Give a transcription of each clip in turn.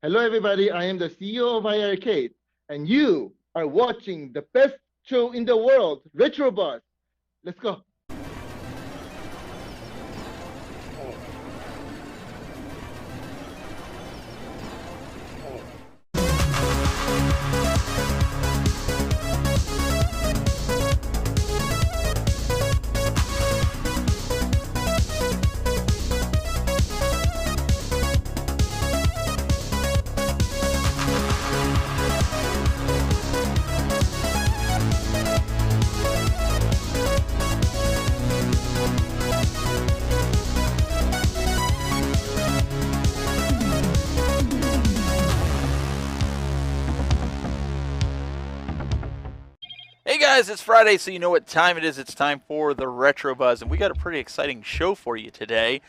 Hello, everybody. I am the CEO of iArcade, and you are watching the best show in the world, Retro Bus. Let's go. Hey guys, it's Friday, so you know what time it is. It's time for the Retro Buzz, and we got a pretty exciting show for you today.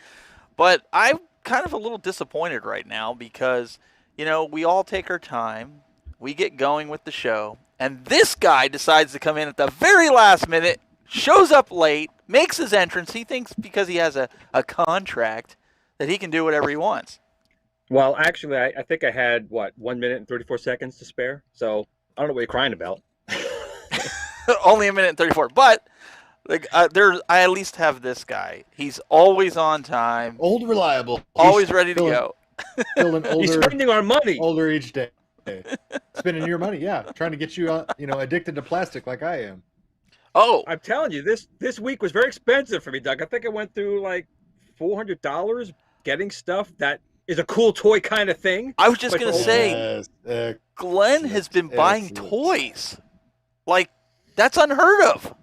But I'm kind of a little disappointed right now because, we all take our time, we get going with the show, and this guy decides to come in at the very last minute, shows up late, makes his entrance. He thinks because he has a contract that he can do whatever he wants. Well, actually, I think I had, 1 minute and 34 seconds to spare. So I don't know what you're crying about. Only a minute and 34. But I at least have this guy. He's always on time. Old reliable. Always ready to go. Still an older, He's spending our money. Older each day. Spending your money, yeah. Trying to get you, addicted to plastic like I am. Oh, I'm telling you, this week was very expensive for me, Doug. I think I went through like $400 getting stuff that is a cool toy kind of thing. I was just going to say, Glen has been buying toys. Like, that's unheard of.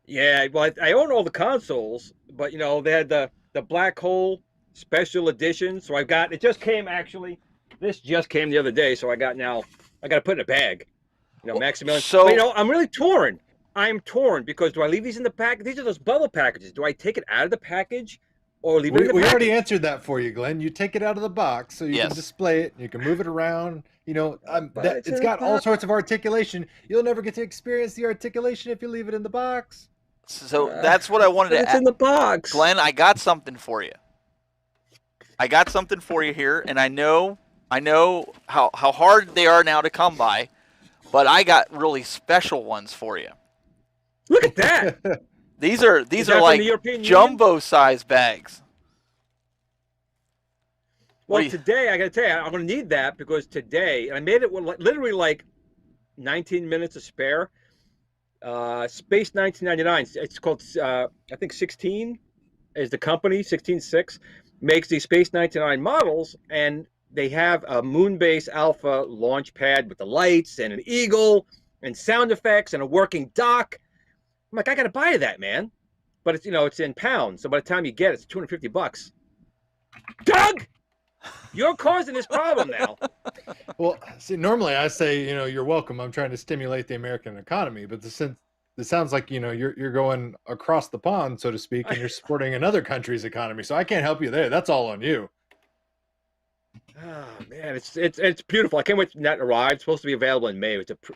Yeah, well, I own all the consoles, but, they had the Black Hole special edition. So it just came, actually. This just came the other day, so I got to put it in a bag. Maximilian. So, but, I'm really torn. I'm torn because do I leave these in the pack? These are those bubble packages. Do I take it out of the package or leave it in the package? We already answered that for you, Glenn. You take it out of the box so you Yes. can display it. You can move it around. It's got all sorts of articulation. You'll never get to experience the articulation if you leave it in the box. So that's what I wanted to It's add. in the box. Glenn, I got something for you. I got something for you here, and I know how hard they are now to come by, but I got really special ones for you. Look at that. These are that like from the European jumbo size bags. Well, today, I got to tell you, I'm going to need that because today, I made it with literally like 19 minutes to spare. Space 1999, it's called, I think 16 is the company, 16.6, makes these Space 99 models, and they have a Moonbase Alpha launch pad with the lights and an eagle and sound effects and a working dock. I'm like, I got to buy that, man. But it's, it's in pounds, so by the time you get it, it's $250. Doug! You're causing this problem now. Well, see, normally I say, you're welcome. I'm trying to stimulate the American economy, but since it sounds like, you're going across the pond, so to speak, and you're supporting another country's economy. So I can't help you there. That's all on you. Oh man, it's beautiful. I can't wait for that to arrive. It's supposed to be available in May.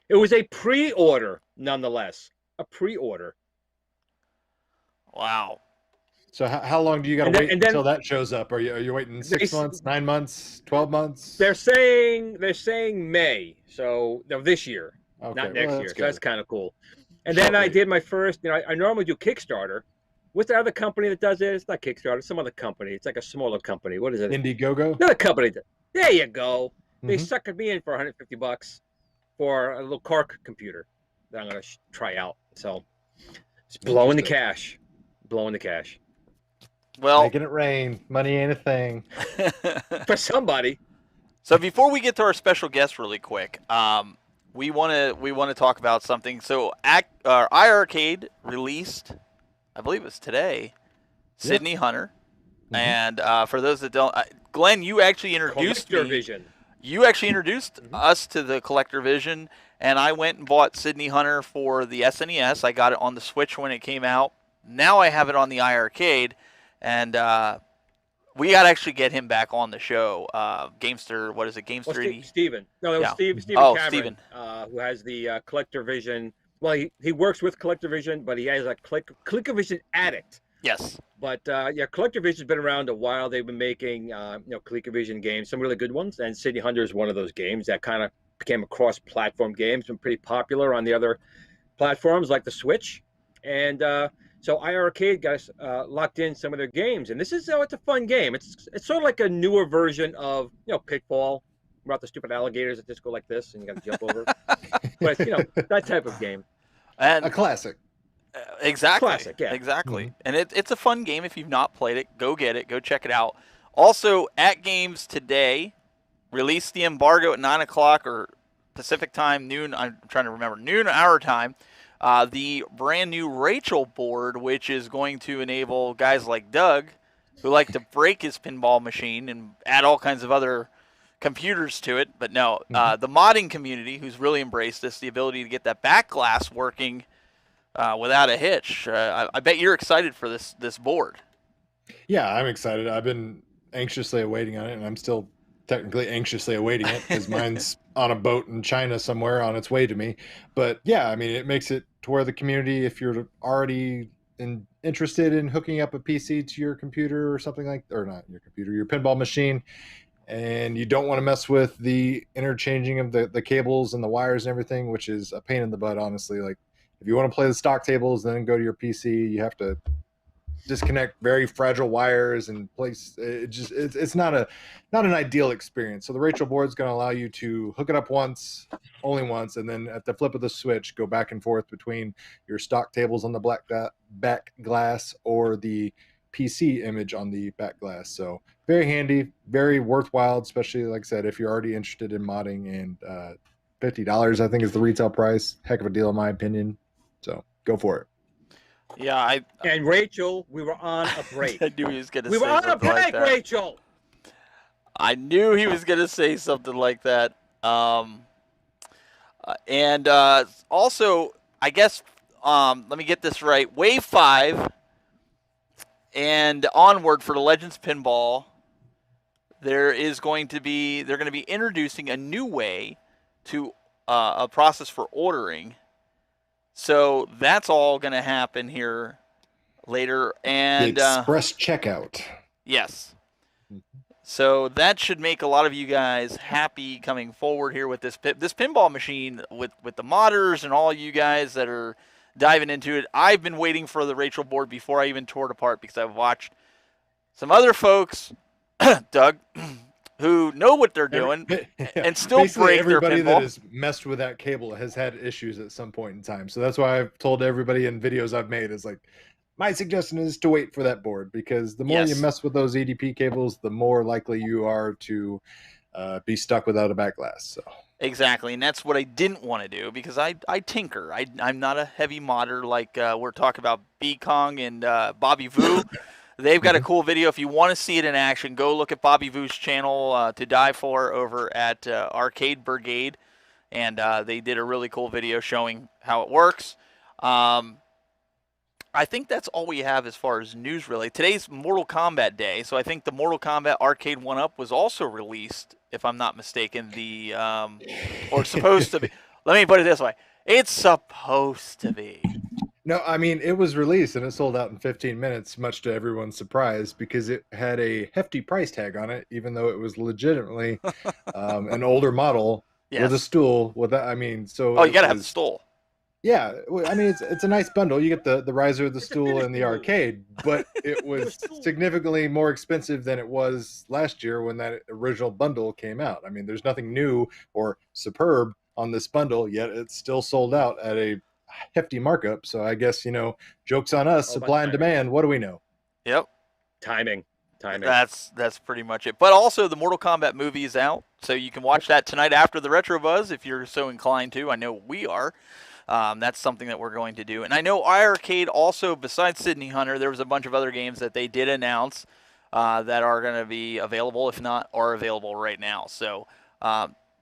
It was a pre-order, nonetheless. A pre-order. Wow. So how long do you got to wait until that shows up? Are you waiting 6 months, 9 months, 12 months? They're saying May, so this year, okay, not next year. So that's kind of cool. And Shortly. then I did my first. I normally do Kickstarter. What's the other company that does it? It's not Kickstarter. It's some other company. It's like a smaller company. What is it? Indiegogo. Another company. There you go. They Mm-hmm. suckered me in for $150 for a little car computer that I'm gonna try out. So it's blowing the cash. Blowing the cash. Well, making it rain. Money ain't a thing. For somebody. So before we get to our special guest really quick, we want to talk about something. So iArcade released, I believe it was today, Sydney Hunter. Mm-hmm. And for those that don't, Glenn, you actually introduced Vision. You actually introduced us to the Collector Vision, and I went and bought Sydney Hunter for the SNES. I got it on the Switch when it came out. Now I have it on the iArcade. And we got to actually get him back on the show. Gamester, what is it? Gamester? Steven. No, that was Steven Cameron, Steven. Who has the Collector Vision. Well, he works with Collector Vision, but he has a ColecoVision Addict. Yes. But yeah, CollectorVision's been around a while. They've been making ColecoVision games, some really good ones. And City Hunter is one of those games that kind of became a cross-platform game. It's been pretty popular on the other platforms like the Switch. And so iArcade got us locked in some of their games. And this is it's a fun game. It's sort of like a newer version of Pitfall, about the stupid alligators that just go like this and you got to jump over. But that type of game. And A classic. Exactly. Classic, yeah. Exactly. Mhm. And it's a fun game. If you've not played it, go get it. Go check it out. Also, ATGames today released the embargo at 9 o'clock or Pacific time, noon. I'm trying to remember. Noon our time. The brand new Rachel board, which is going to enable guys like Doug, who like to break his pinball machine and add all kinds of other computers to it. But no, the modding community, who's really embraced this, the ability to get that back glass working without a hitch. I bet you're excited for this board. Yeah, I'm excited. I've been anxiously awaiting on it, and I'm still technically anxiously awaiting it because mine's on a boat in China somewhere on its way to me. But yeah, I mean, it makes it to where the community, if you're already interested in hooking up a PC to your computer or something like, or not your computer, your pinball machine, and you don't want to mess with the interchanging of the cables and the wires and everything, which is a pain in the butt, honestly. Like, if you want to play the stock tables, then go to your PC, you have to disconnect very fragile wires and place it's not an ideal experience. So the Rachel board is going to allow you to hook it up once, only once, and then at the flip of the switch, go back and forth between your stock tables on the back glass or the PC image on the back glass. So very handy, very worthwhile, especially like I said, if you're already interested in modding. And $50, I think, is the retail price. Heck of a deal in my opinion. So go for it. Yeah, And Rachel, we were on a break. I knew he was going to say We were on a something break, like that. Rachel. I knew he was going to say something like that. And also, I guess, let me get this right. Wave 5 and onward for the Legends Pinball, they're going to be introducing a new way to a process for ordering. So that's all going to happen here later. And the express checkout. Yes. So that should make a lot of you guys happy coming forward here with this pinball machine with the modders and all you guys that are diving into it. I've been waiting for the Rachel board before I even tore it apart because I've watched some other folks, Doug, who know what they're doing and still Basically, break their everybody pinball. that has messed with that cable has had issues at some point in time. So that's why I've told everybody in videos I've made is like, my suggestion is to wait for that board, because the more you mess with those EDP cables, the more likely you are to be stuck without a back glass. So. Exactly, and that's what I didn't want to do because I tinker. I'm not a heavy modder like we're talking about B-Kong and Bobby Vu. They've got a cool video. If you want to see it in action, go look at Bobby Vu's channel to die for over at Arcade Brigade. And they did a really cool video showing how it works. I think that's all we have as far as news, really. Today's Mortal Kombat Day, so I think the Mortal Kombat Arcade 1-Up was also released, if I'm not mistaken. Or supposed to be. Let me put it this way. It's supposed to be. No, I mean, it was released and it sold out in 15 minutes, much to everyone's surprise, because it had a hefty price tag on it, even though it was legitimately an older model with a stool. With that, I mean, so you gotta have the stool. Yeah, I mean, it's a nice bundle. You get the riser, the stool, and the arcade, but it was significantly more expensive than it was last year when that original bundle came out. I mean, there's nothing new or superb on this bundle, yet it's still sold out at a hefty markup. So I guess, joke's on us, supply and demand. What do we know? Yep. Timing. That's pretty much it. But also the Mortal Kombat movie is out, so you can watch that tonight after the Retro Buzz if you're so inclined to. I know we are. That's something that we're going to do. And I know iArcade also, besides Sydney Hunter, there was a bunch of other games that they did announce that are going to be available, if not are available right now. So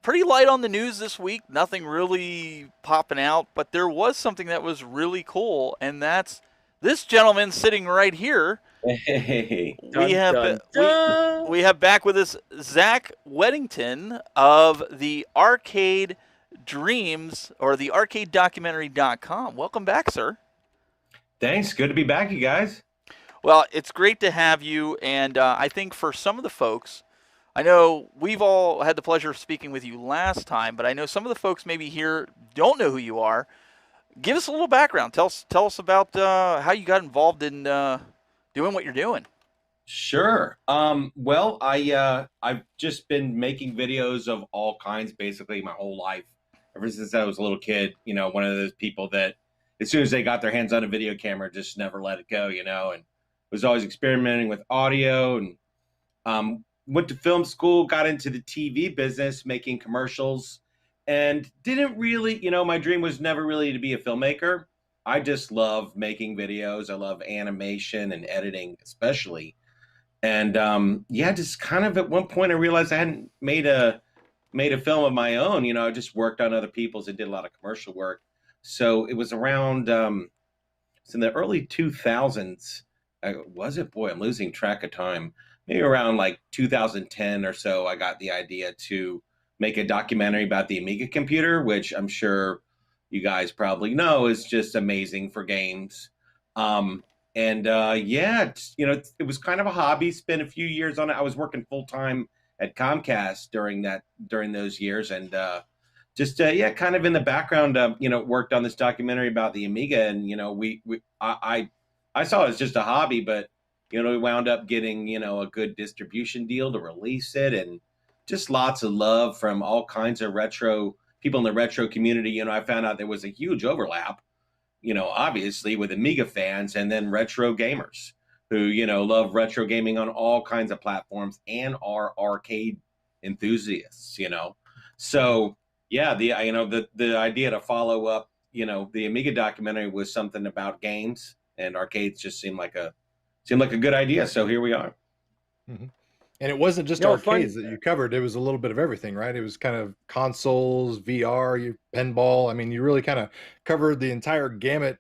pretty light on the news this week. Nothing really popping out, but there was something that was really cool, and that's this gentleman sitting right here. Hey. We have back with us Zach Weddington of the Arcade Dreams, or the arcadedocumentary.com. Welcome back, sir. Thanks. Good to be back, you guys. Well, it's great to have you, and I think for some of the folks, I know we've all had the pleasure of speaking with you last time, but I know some of the folks maybe here don't know who you are. Give us a little background. Tell us about how you got involved in doing what you're doing. Sure. Well, I've just been making videos of all kinds basically my whole life. Ever since I was a little kid, one of those people that as soon as they got their hands on a video camera, just never let it go, and was always experimenting with audio and went to film school, got into the TV business, making commercials, and didn't really, my dream was never really to be a filmmaker. I just love making videos. I love animation and editing, especially. And yeah, just kind of at one point I realized I hadn't made a film of my own. I just worked on other people's and did a lot of commercial work. So it was around it's in the early 2000s. Was it? Boy, I'm losing track of time. Maybe around like 2010 or so, I got the idea to make a documentary about the Amiga computer, which I'm sure you guys probably know is just amazing for games. Yeah, it was kind of a hobby. Spent a few years on it. I was working full time at Comcast during those years, and yeah, kind of in the background, worked on this documentary about the Amiga, and I saw it as just a hobby, but we wound up getting a good distribution deal to release it, and just lots of love from all kinds of retro people in the retro community. I found out there was a huge overlap, obviously with Amiga fans and then retro gamers who, love retro gaming on all kinds of platforms and are arcade enthusiasts, So yeah, the idea to follow up, the Amiga documentary was something about games, and arcades just seemed like a good idea. So here we are. Mm-hmm. And it wasn't just arcades that you covered. It was a little bit of everything, right? It was kind of consoles, VR, pinball. I mean, you really kind of covered the entire gamut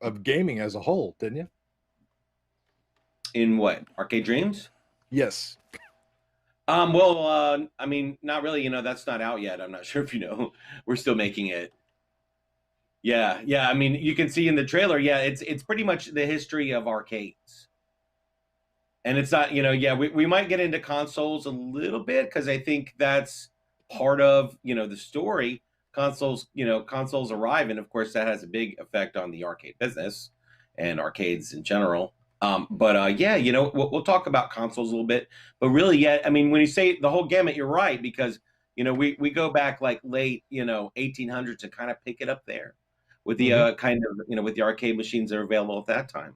of gaming as a whole, didn't you? In what? Arcade Dreams? Yes. Well, I mean, not really. That's not out yet. I'm not sure if you know. We're still making it. Yeah. I mean, you can see in the trailer. Yeah, it's pretty much the history of arcades. And it's not, we might get into consoles a little bit because I think that's part of, the story. Consoles arrive, and of course that has a big effect on the arcade business and arcades in general. Yeah, we'll talk about consoles a little bit, but really, yeah, I mean, when you say the whole gamut, you're right, because we go back like late 1800s and kind of pick it up there with the kind of with the arcade machines that are available at that time,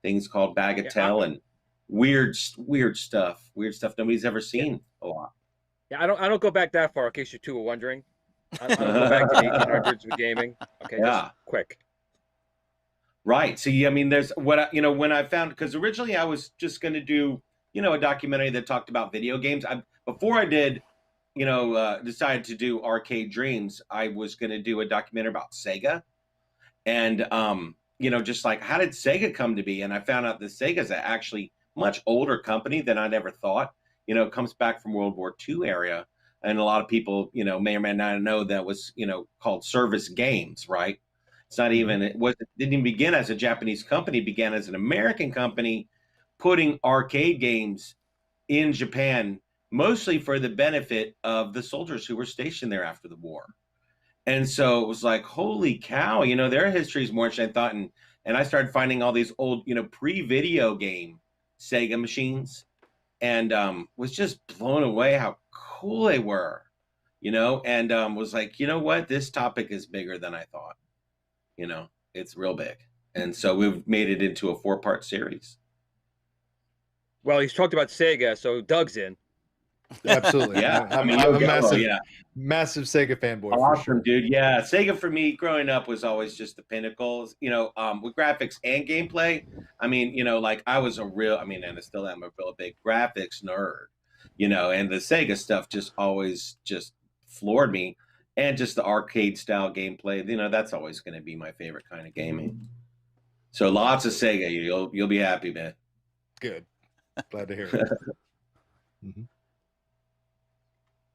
things called bagatelle and weird stuff nobody's ever seen a lot. Yeah, I don't go back that far in case you two were wondering. I don't go back to the 1800s with gaming. Okay, yeah. Just quick. Right. See, I mean, there's what when I found, because originally I was just going to do a documentary that talked about video games. Before I did decided to do Arcade Dreams, I was going to do a documentary about Sega, and just like, how did Sega come to be? And I found out that Sega's actually much older company than I'd ever thought. It comes back from World War II area, and a lot of people may or may not know that was called Service Games, right? It's not even, didn't even begin as a Japanese company. It began as an American company putting arcade games in Japan, mostly for the benefit of the soldiers who were stationed there after the war. And so it was like, holy cow, their history is more than I thought. And I started finding all these old, pre-video game Sega machines, and was just blown away how cool they were, and was like, what? This topic is bigger than I thought. It's real big. And so we've made it into a 4-part series. Well, he's talked about Sega, so Doug's in. Absolutely. Yeah. I'm a massive Sega fanboy. Awesome, for sure. Dude. Yeah. Sega for me growing up was always just the pinnacle, with graphics and gameplay. I mean, like I was and I still am a real big graphics nerd, and the Sega stuff just always just floored me. And just the arcade style gameplay, that's always going to be my favorite kind of gaming. So lots of Sega. You'll be happy, man. Good. Glad to hear it. Mm-hmm.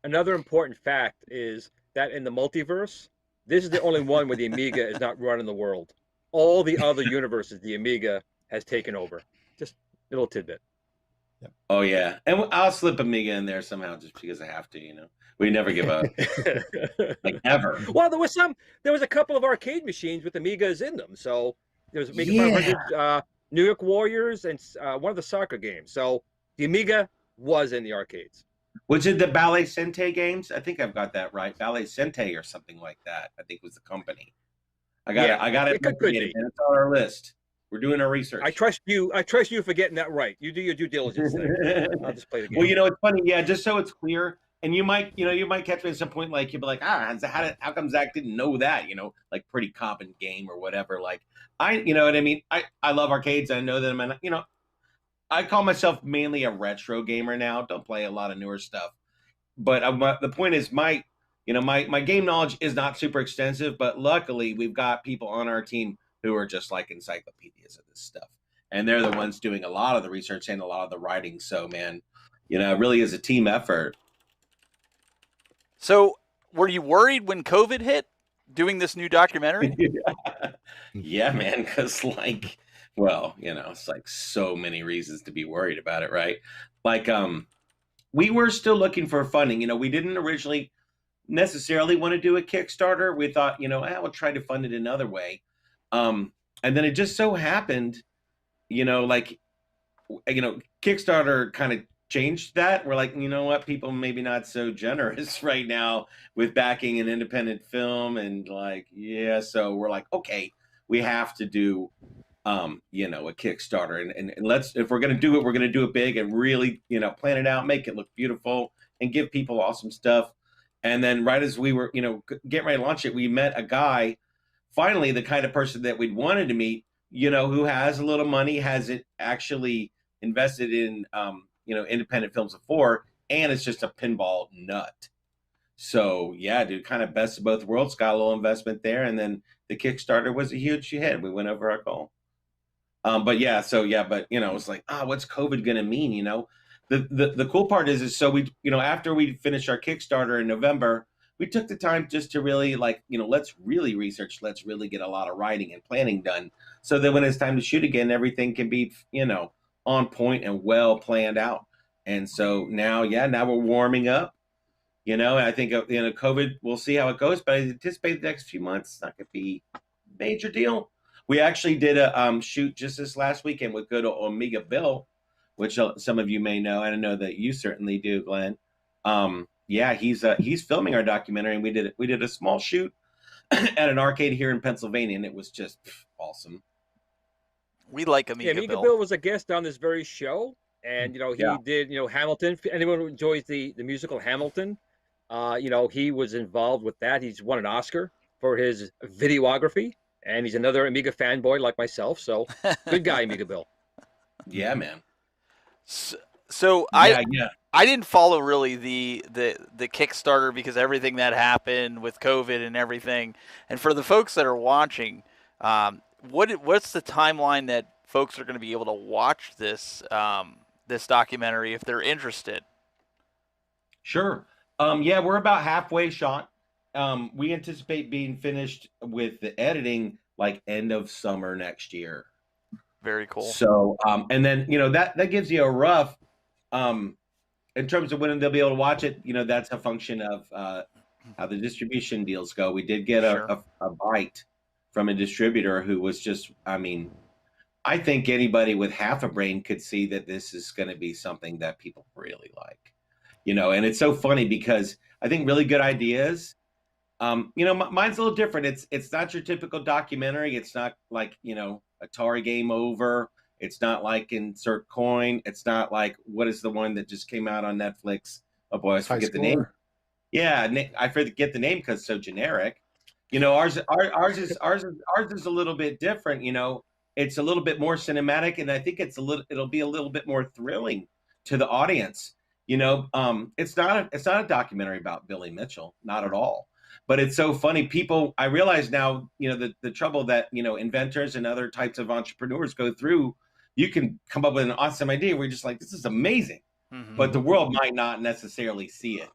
Another important fact is that in the multiverse, this is the only one where the Amiga is not running the world. All the other universes, the Amiga has taken over. Just a little tidbit. Oh yeah, and I'll slip Amiga in there somehow just because I have to. We never give up, like ever. Well, there was a couple of arcade machines with Amigas in them. So there was Amiga Yeah. 500, New York Warriors, and one of the soccer games. So the Amiga was in the arcades. Was it the Ballet Sente games? I think I've got that right. Ballet Sente or something like that. I think was the company. I got it. Could be. And it's on our list. We're doing our research. I trust you for getting that right. You do your due diligence there. I'll just play the game. Well, it's funny. Yeah, just so it's clear. And you might catch me at some point, like, you'll be like, how come Zach didn't know that? Like pretty common game or whatever. Like, you know what I mean? I love arcades. I know them. And, I call myself mainly a retro gamer now. Don't play a lot of newer stuff. But the point is my game knowledge is not super extensive, but luckily we've got people on our team who are just like encyclopedias of this stuff. And they're the ones doing a lot of the research and a lot of the writing. So, man, it really is a team effort. So, were you worried when COVID hit doing this new documentary? Yeah, man, because it's like so many reasons to be worried about it, right? Like, we were still looking for funding. We didn't originally necessarily want to do a Kickstarter. We thought, we'll try to fund it another way. And then it just so happened, Kickstarter kind of changed that. We're like, you know what, people maybe not so generous right now with backing an independent film, and so we're like, okay, we have to do a Kickstarter, and if we're gonna do it, we're gonna do it big and really plan it out, make it look beautiful, and give people awesome stuff. And then right as we were getting ready to launch it, we met a guy, finally the kind of person that we'd wanted to meet, who has a little money, has it actually invested in independent films before, and it's just a pinball nut. So yeah, dude, kind of best of both worlds. Got a little investment there, and then the Kickstarter was a huge hit. We went over our goal. But it's like, what's COVID gonna mean? The cool part is so we, after we finished our Kickstarter in November, we took the time just to really let's really research, let's really get a lot of writing and planning done, so that when it's time to shoot again, everything can be on point and well planned out. And so now we're warming up. I think COVID, we'll see how it goes, but I anticipate the next few months it's not gonna be a major deal. We actually did a shoot just this last weekend with good old Amiga Bill, which some of you may know, and I know that you certainly do, Glenn. He's filming our documentary, and we did a small shoot at an arcade here in Pennsylvania, and it was just awesome. We like Amiga Bill. Amiga Bill was a guest on this very show, and he did Hamilton. Anyone who enjoys the musical Hamilton, he was involved with that. He's won an Oscar for his videography. And he's another Amiga fanboy like myself, so good guy, Amiga Bill. Yeah, man. So I didn't follow really the Kickstarter because everything that happened with COVID and everything. And for the folks that are watching, what's the timeline that folks are going to be able to watch this this documentary if they're interested? Sure. We're about halfway shot. We anticipate being finished with the editing like end of summer next year. Very cool. So, and then, that gives you a rough, in terms of when they'll be able to watch it, that's a function of how the distribution deals go. We did get a bite from a distributor who was just, I think anybody with half a brain could see that this is going to be something that people really like, and it's so funny because I think really good ideas, mine's a little different. It's not your typical documentary. It's not like, Atari Game Over. It's not like Insert Coin. It's not like, what is the one that just came out on Netflix? Oh boy, I forget the name. Yeah, I forget the name because it's so generic. Ours is a little bit different. It's a little bit more cinematic, and I think it'll be a little bit more thrilling to the audience. It's not a documentary about Billy Mitchell, not at all. But it's so funny. People, I realize now, the trouble that, inventors and other types of entrepreneurs go through. You can come up with an awesome idea where you're just like, this is amazing. Mm-hmm. But the world might not necessarily see it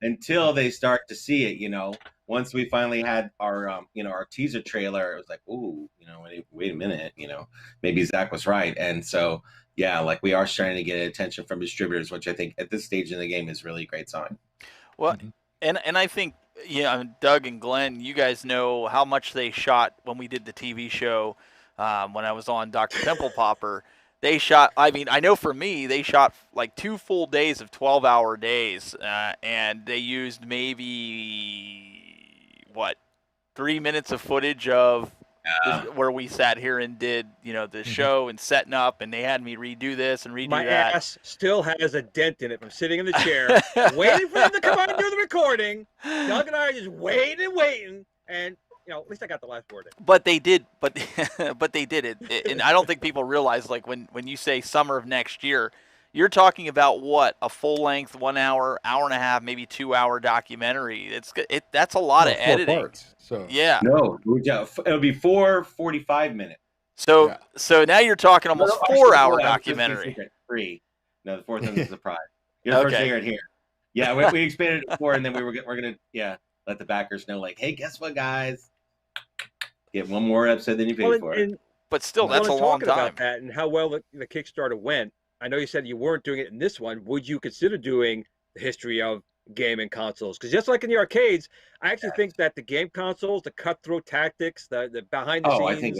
until they start to see it, Once we finally had our, our teaser trailer, it was like, ooh, wait a minute, maybe Zach was right. And so, yeah, like we are starting to get attention from distributors, which I think at this stage in the game is really a great sign. Well, and I think, yeah, Doug and Glenn, you guys know how much they shot when we did the TV show when I was on Dr. Pimple Popper. They shot, I mean, I know for me, they shot like 2 full days of 12-hour days, and they used maybe, 3 minutes of footage of where we sat here and did, the show and setting up, and they had me redo this and redo My that. ass still has a dent in it from sitting in the chair, waiting for them to come out and do the recording. Doug and I are just waiting, and at least I got the last word in. But they did, but they did it, and I don't think people realize, like, when you say summer of next year, you're talking about what, a full length 1 hour, hour and a half, maybe 2 hour documentary. That's a lot of 4 editing. parts, so. Yeah. No, it'll be 4 45-minute. So now you're talking almost 4 hour documentary. 3. No, the fourth one is a surprise. You're the first to hear it here. Yeah, we expanded it before, and then we're gonna let the backers know, like, hey, guess what, guys? Get one more episode than you paid for. But still, that's a long time. About that and how well the Kickstarter went. I know you said you weren't doing it in this one. Would you consider doing the history of gaming consoles? Because just like in the arcades, I actually think that the game consoles, the cutthroat tactics, the behind the scenes I think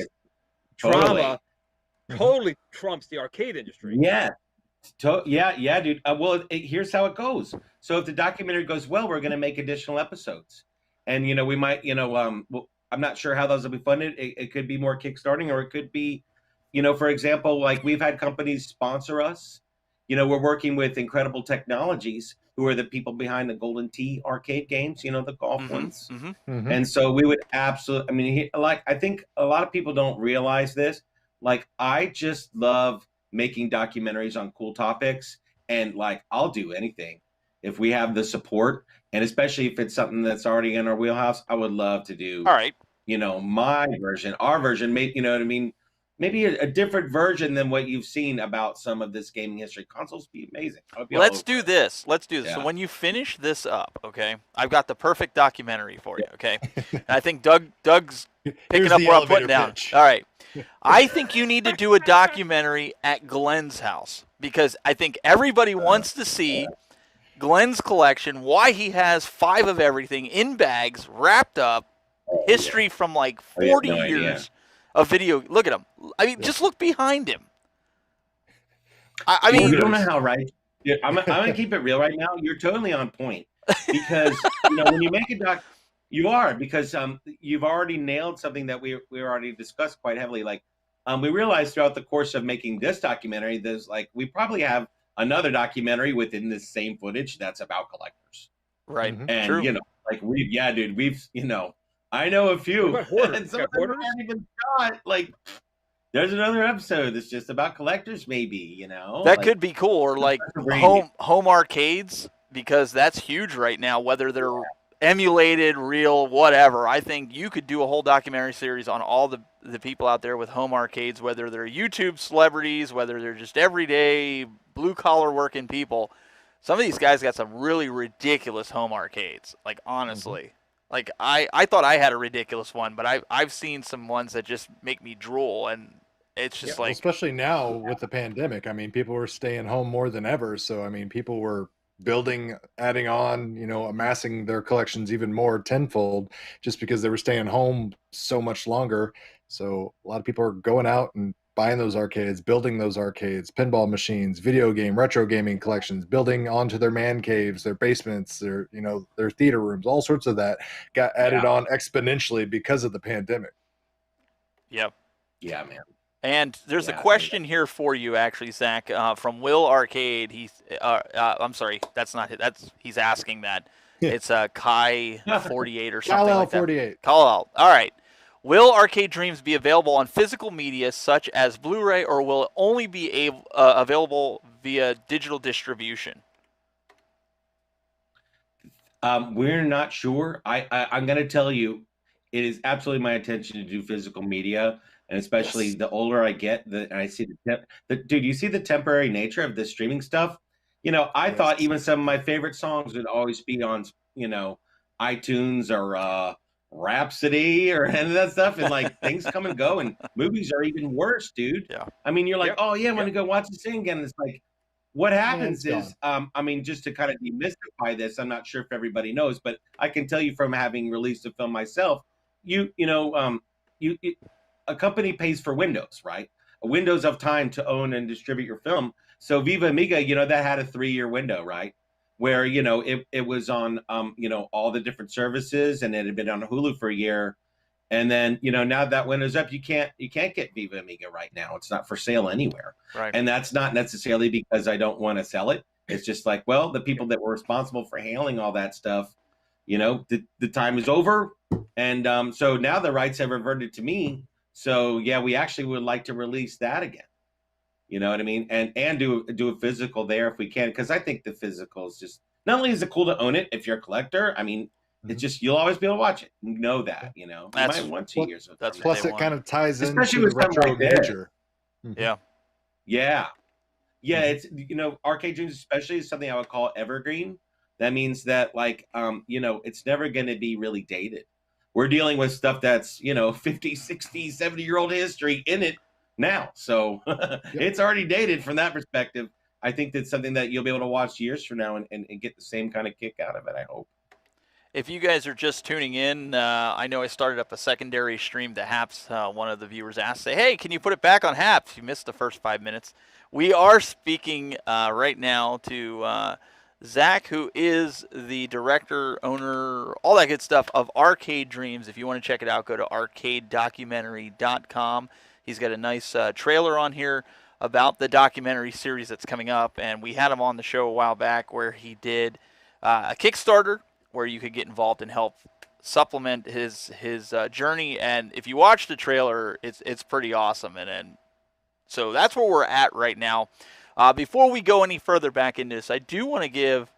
drama totally trumps the arcade industry. Yeah. Yeah, dude. Here's how it goes. So if the documentary goes well, we're going to make additional episodes. And, we might, I'm not sure how those will be funded. It could be more kickstarting, or it could be, for example, like we've had companies sponsor us. We're working with Incredible Technologies, who are the people behind the Golden Tee arcade games, the golf ones. And so we would absolutely, I think a lot of people don't realize this. Like, I just love making documentaries on cool topics, and like, I'll do anything if we have the support. And especially if it's something that's already in our wheelhouse, I would love to do, all right, my version, our version, maybe, maybe a different version than what you've seen about some of this gaming history. Consoles be amazing. Let's do this. Yeah. So when you finish this up, okay, I've got the perfect documentary for you, okay? And I think Doug's picking up where I'm putting down. All right. I think you need to do a documentary at Glenn's house, because I think everybody wants to see Glenn's collection, why he has 5 of everything in bags, wrapped up, history from like 40 years of video. Look at him. I mean, just look behind him. I mean, you don't know how right. I'm gonna keep it real right now. You're totally on point, because when you make a doc, you are, because you've already nailed something that we already discussed quite heavily. Like, we realized throughout the course of making this documentary, we probably have another documentary within this same footage that's about collectors. Right. And true. we've I know a few, and some of them aren't even shot. Like, there's another episode that's just about collectors, maybe, that could be cool. Or like home arcades, because that's huge right now, whether they're emulated, real, whatever. I think you could do a whole documentary series on all the people out there with home arcades, whether they're YouTube celebrities, whether they're just everyday blue-collar working people. Some of these guys got some really ridiculous home arcades, like, honestly. Like, I thought I had a ridiculous one, but I've seen some ones that just make me drool, and it's just like... Especially now with the pandemic, I mean, people were staying home more than ever, so, I mean, people were building, adding on, amassing their collections even more tenfold, just because they were staying home so much longer. So a lot of people are going out and buying those arcades, building those arcades, pinball machines, video game, retro gaming collections, building onto their man caves, their basements, their theater rooms, all sorts of that got added on exponentially because of the pandemic. Yep. Yeah, man. And there's a question here for you, actually, Zach, from Will Arcade. I'm sorry, that's not it. He's asking that. It's Kai 48 or something like that. 48. All right. Will Arcade Dreams be available on physical media such as Blu-ray, or will it only be available via digital distribution? We're not sure. I'm going to tell you, it is absolutely my intention to do physical media, and especially the older I get, and I see dude, you see the temporary nature of this streaming stuff. I thought even some of my favorite songs would always be on, iTunes or Rhapsody or any of that stuff, and like things come and go, and movies are even worse, dude. Yeah. I mean, you're like, Yep. oh yeah, I'm Yep. gonna go watch this thing again. And it's like, what happens it's is, I mean, just to kind of demystify this, I'm not sure if everybody knows, but I can tell you from having released a film myself, you know, a company pays for windows, right? Windows of time to own and distribute your film. So Viva Amiga, you know, that had a 3-year window, right? Where, you know, it was on, you know, all the different services, and it had been on Hulu for a year. And then, you know, now that window's up, you can't get Viva Amiga right now. It's not for sale anywhere. Right. And that's not necessarily because I don't want to sell it. It's just like, well, the people that were responsible for handling all that stuff, you know, the time is over. And so now the rights have reverted to me. So yeah, we actually would like to release that again. You know what I mean? And do a physical there if we can, because I think the physical is just, not only is it cool to own it if you're a collector, I mean, it's just, you'll always be able to watch it. You know that, you know. You might want 2 years. That's from Plus, they it want. kind of ties Especially into the with something retro like this. nature. Yeah. Yeah. Yeah, it's, you know, Arcade Dreams especially is something I would call evergreen. That means that, like, you know, it's never going to be really dated. We're dealing with stuff that's, you know, 50, 60, 70-year-old history in it now. So it's already dated from that perspective. I think that's something that you'll be able to watch years from now and get the same kind of kick out of it, I hope. If you guys are just tuning in, I know I started up a secondary stream to Haps. One of the viewers asked, say, hey, can you put it back on Haps? You missed the first 5 minutes. We are speaking right now to Zach, who is the director, owner, all that good stuff of Arcade Dreams. If you want to check it out, go to arcadedocumentary.com. He's got a nice trailer on here about the documentary series that's coming up, and we had him on the show a while back where he did a Kickstarter where you could get involved and help supplement his journey. And if you watch the trailer, it's pretty awesome. And so that's where we're at right now. Before we go any further back into this, I do want to give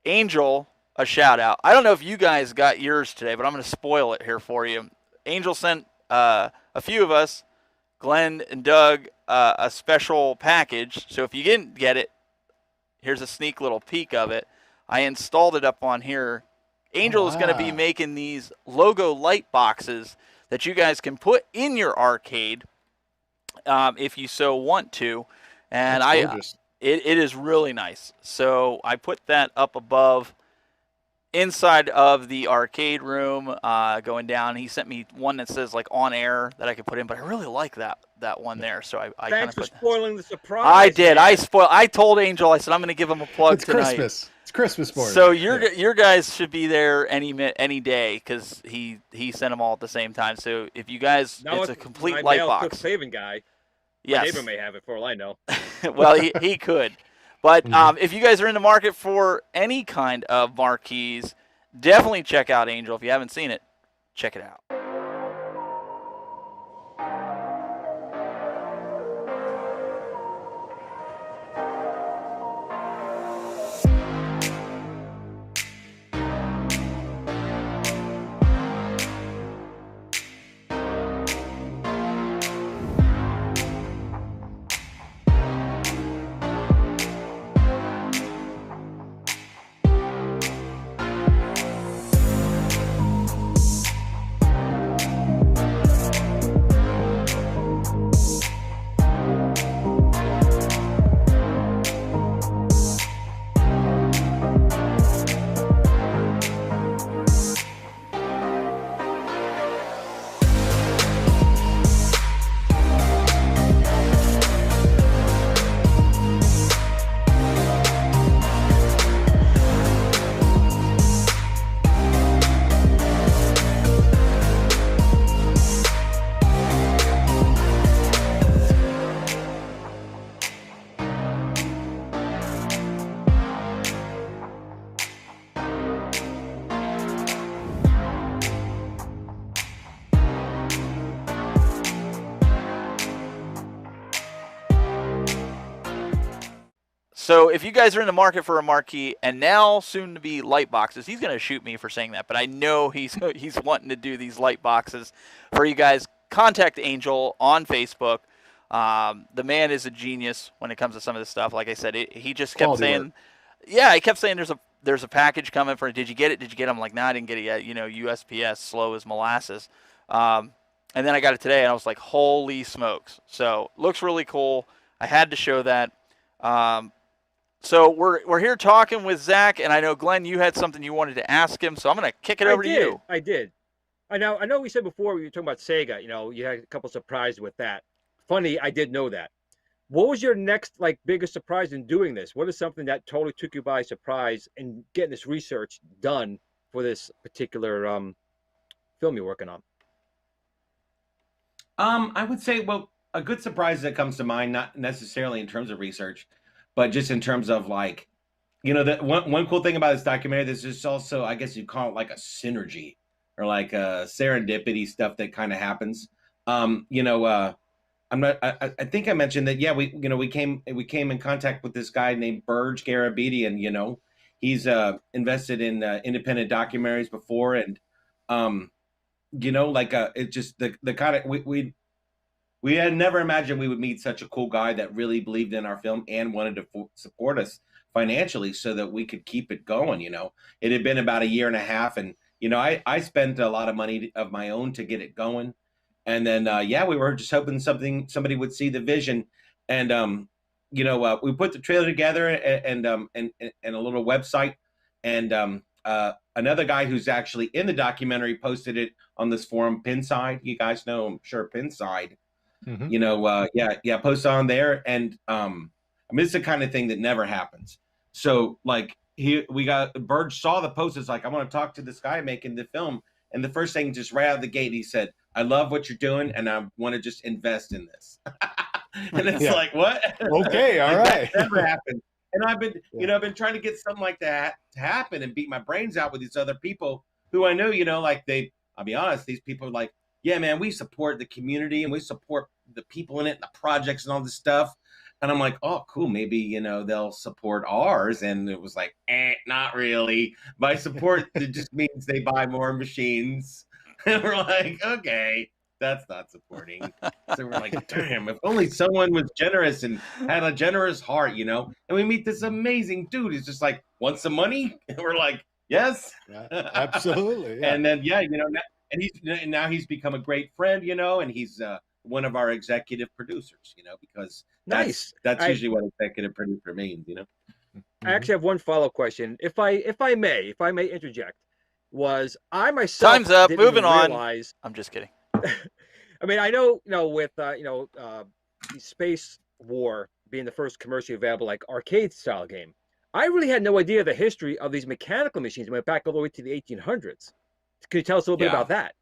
Angel a shout out. I don't know if you guys got yours today, but I'm going to spoil it here for you. Angel sent a few of us, Glenn and Doug, a special package. So if you didn't get it, here's a sneak little peek of it. I installed it up on here. Angel is going to be making these logo light boxes that you guys can put in your arcade if you so want to. And it is really nice. So I put that up above inside of the arcade room going down. He sent me one that says like on air that I could put in, but I really like that one there. So I Thanks for spoiling the surprise. I did. Man. I told Angel, I said, I'm going to give him a plug tonight. Christmas. It's Christmas morning. So your guys should be there any day because he sent them all at the same time. So if you guys, it's a complete light box. Saving guy. Yes. My neighbor may have it for all I know. Well, he could. But if you guys are in the market for any kind of marquees, definitely check out Angel. If you haven't seen it, check it out. So if you guys are in the market for a marquee and now soon to be light boxes, he's going to shoot me for saying that, but I know he's wanting to do these light boxes for you guys. Contact Angel on Facebook. The man is a genius when it comes to some of this stuff. Like I said, he just kept saying, yeah, he kept saying there's a package coming for it. Did you get it? Did you get it? I'm like, nah, I didn't get it yet. You know, USPS, slow as molasses. And then I got it today, and I was like, holy smokes. So looks really cool. I had to show that. So we're here talking with Zach, and I know, Glenn, you had something you wanted to ask him, so I'm going to kick it over to you. I did. I know we said before we were talking about Sega, you know, you had a couple surprises with that. Funny, I did know that. What was your next, like, biggest surprise in doing this? What is something that totally took you by surprise in getting this research done for this particular film you're working on? I would say, well, a good surprise that comes to mind, not necessarily in terms of research, but just in terms of, like, you know, the one cool thing about this documentary, there's just also, I guess you'd call it like a synergy or like a serendipity stuff that kind of happens. You know, I think I mentioned that, yeah, we came in contact with this guy named Burge Garabedian. You know, he's invested in independent documentaries before, and you know, like it's just the kind of we had never imagined we would meet such a cool guy that really believed in our film and wanted to support us financially so that we could keep it going. You know, it had been about a year and a half, and you know, I spent a lot of money of my own to get it going. And then, yeah, we were just hoping somebody would see the vision, and you know, we put the trailer together and a little website, and another guy who's actually in the documentary posted it on this forum, Pinside. You guys know, I'm sure, Pinside. Mm-hmm. You know, yeah, post on there, and I mean, it's the kind of thing that never happens. So, like, Burge saw the post. It's like, I want to talk to this guy making the film, and the first thing, just right out of the gate, he said, I love what you're doing, and I want to just invest in this. And it's like, what? Okay, all like, right. That never happened. And I've been, you know, I've been trying to get something like that to happen and beat my brains out with these other people who I know, you know, like I'll be honest, these people are like, yeah, man, we support the community and we support the people in it, and the projects and all this stuff. And I'm like, oh, cool. Maybe, you know, they'll support ours. And it was like, not really. By support, it just means they buy more machines. And we're like, okay, that's not supporting. So we're like, damn, if only someone was generous and had a generous heart, you know? And we meet this amazing dude who's just like, want some money? And we're like, yes. Yeah, absolutely. Yeah. And then, yeah, you know, now he's become a great friend, you know, and he's one of our executive producers, you know, because that's usually what executive producer means, you know. I actually have one follow-up question, if I may interject. I myself Time's up. didn't Moving on. realize, I'm just kidding. I mean, I know, you know, with the Space War being the first commercially available, like, arcade style game, I really had no idea the history of these mechanical machines. Went back all the way to the 1800s. Could you tell us a little bit about that?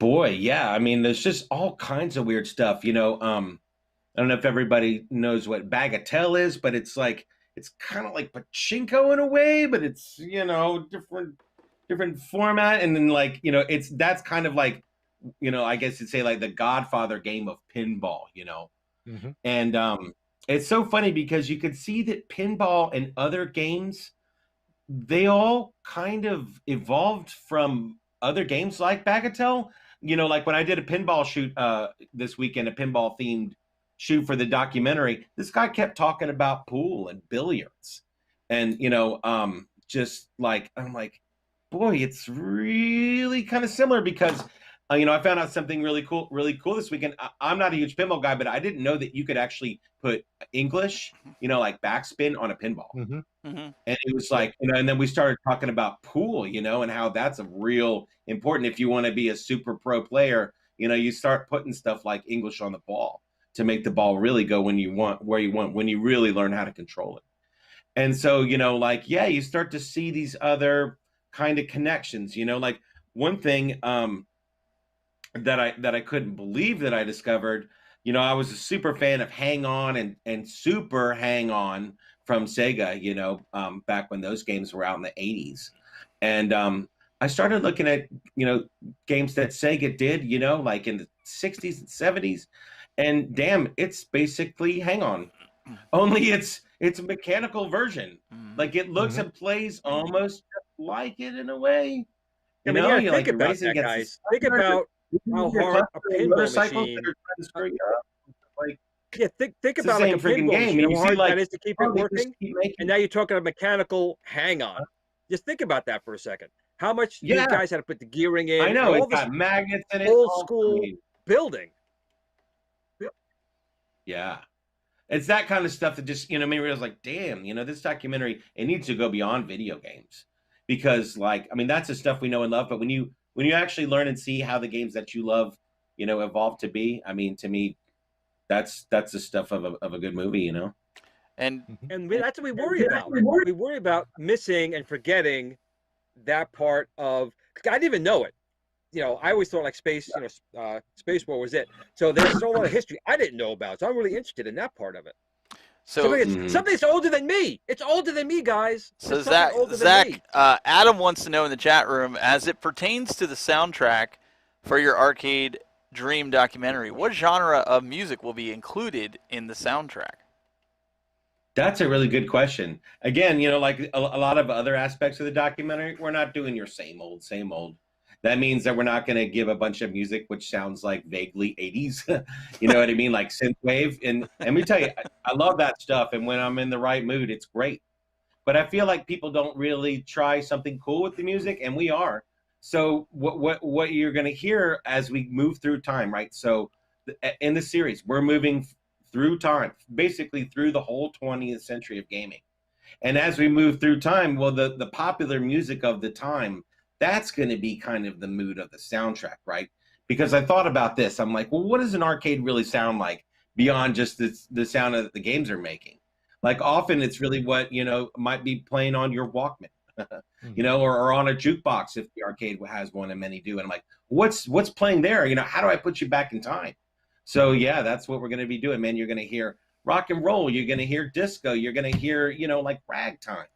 Boy, yeah. I mean, there's just all kinds of weird stuff. You know, I don't know if everybody knows what bagatelle is, but it's like, it's kind of like pachinko in a way, but it's, you know, different format. And then, like, you know, that's kind of like, you know, I guess you'd say like the Godfather game of pinball, you know. Mm-hmm. And it's so funny because you could see that pinball and other games, they all kind of evolved from other games like bagatelle. You know, like when I did a pinball shoot this weekend, a pinball themed shoot for the documentary, this guy kept talking about pool and billiards, and you know, just like, I'm like, boy, it's really kind of similar because you know, I found out something really cool this weekend. I'm not a huge pinball guy, but I didn't know that you could actually put English, you know, like backspin on a pinball. Mm-hmm. Mm-hmm. And it was like, you know, and then we started talking about pool, you know, and how that's a real important. If you want to be a super pro player, you know, you start putting stuff like English on the ball to make the ball really go when you want, when you really learn how to control it. And so, you know, like, yeah, you start to see these other kind of connections, you know, like one thing that I couldn't believe that I discovered, you know, I was a super fan of Hang On and Super Hang On from Sega, you know, back when those games were out in the 80s. And I started looking at, you know, games that Sega did, you know, like in the 60s and 70s. And damn, it's basically Hang On. Only it's a mechanical version. Like it looks and plays almost like it in a way. I mean, yeah, think about that, guys. Think about how hard a pinball machine. Like, Yeah, think It's the about like a same freaking pinball game. machine, And how you see, hard like, that is to keep oh, it they just working. keep making. And now you're talking a mechanical hang-on. Just think about that for a second. How much Yeah. these guys had to put the gearing in. I know, and all it's this got magnets in it. old all- I school mean, building. yeah. It's that kind of stuff that just, made me realize, like, damn, this documentary, it needs to go beyond video games. Because, like, I mean, that's the stuff we know and love. But when you actually learn and see how the games that you love, evolve to be, I mean, to me, that's the stuff of a good movie, And That's what we worry about. We worry about missing and forgetting that part of. 'Cause I didn't even know it. I always thought like space, Space War was it. So there's so a lot of history I didn't know about. So I'm really interested in that part of it. so Something's older than me. It's older than me, guys. So It's something older than Zach, me. Adam wants to know in the chat room, as it pertains to the soundtrack for your Arcade Dream documentary, what genre of music will be included in the soundtrack? That's a really good question. Again, like a lot of other aspects of the documentary, we're not doing your same old, same old. That means that we're not going to give a bunch of music which sounds like vaguely 80s. You know what I mean? Like synthwave. And let me tell you, I love that stuff. And when I'm in the right mood, it's great. But I feel like people don't really try something cool with the music, and we are. So what you're going to hear as we move through time, right? So in the series, we're moving through time, basically through the whole 20th century of gaming. And as we move through time, well, the popular music of the time, that's going to be kind of the mood of the soundtrack, right? Because I thought about this. I'm like, well, what does an arcade really sound like beyond just the sound that the games are making? Like often it's really what, might be playing on your Walkman, or on a jukebox if the arcade has one, and many do. And I'm like, what's playing there? How do I put you back in time? So yeah, that's what we're going to be doing, man. You're going to hear rock and roll. You're going to hear disco. You're going to hear, like ragtime.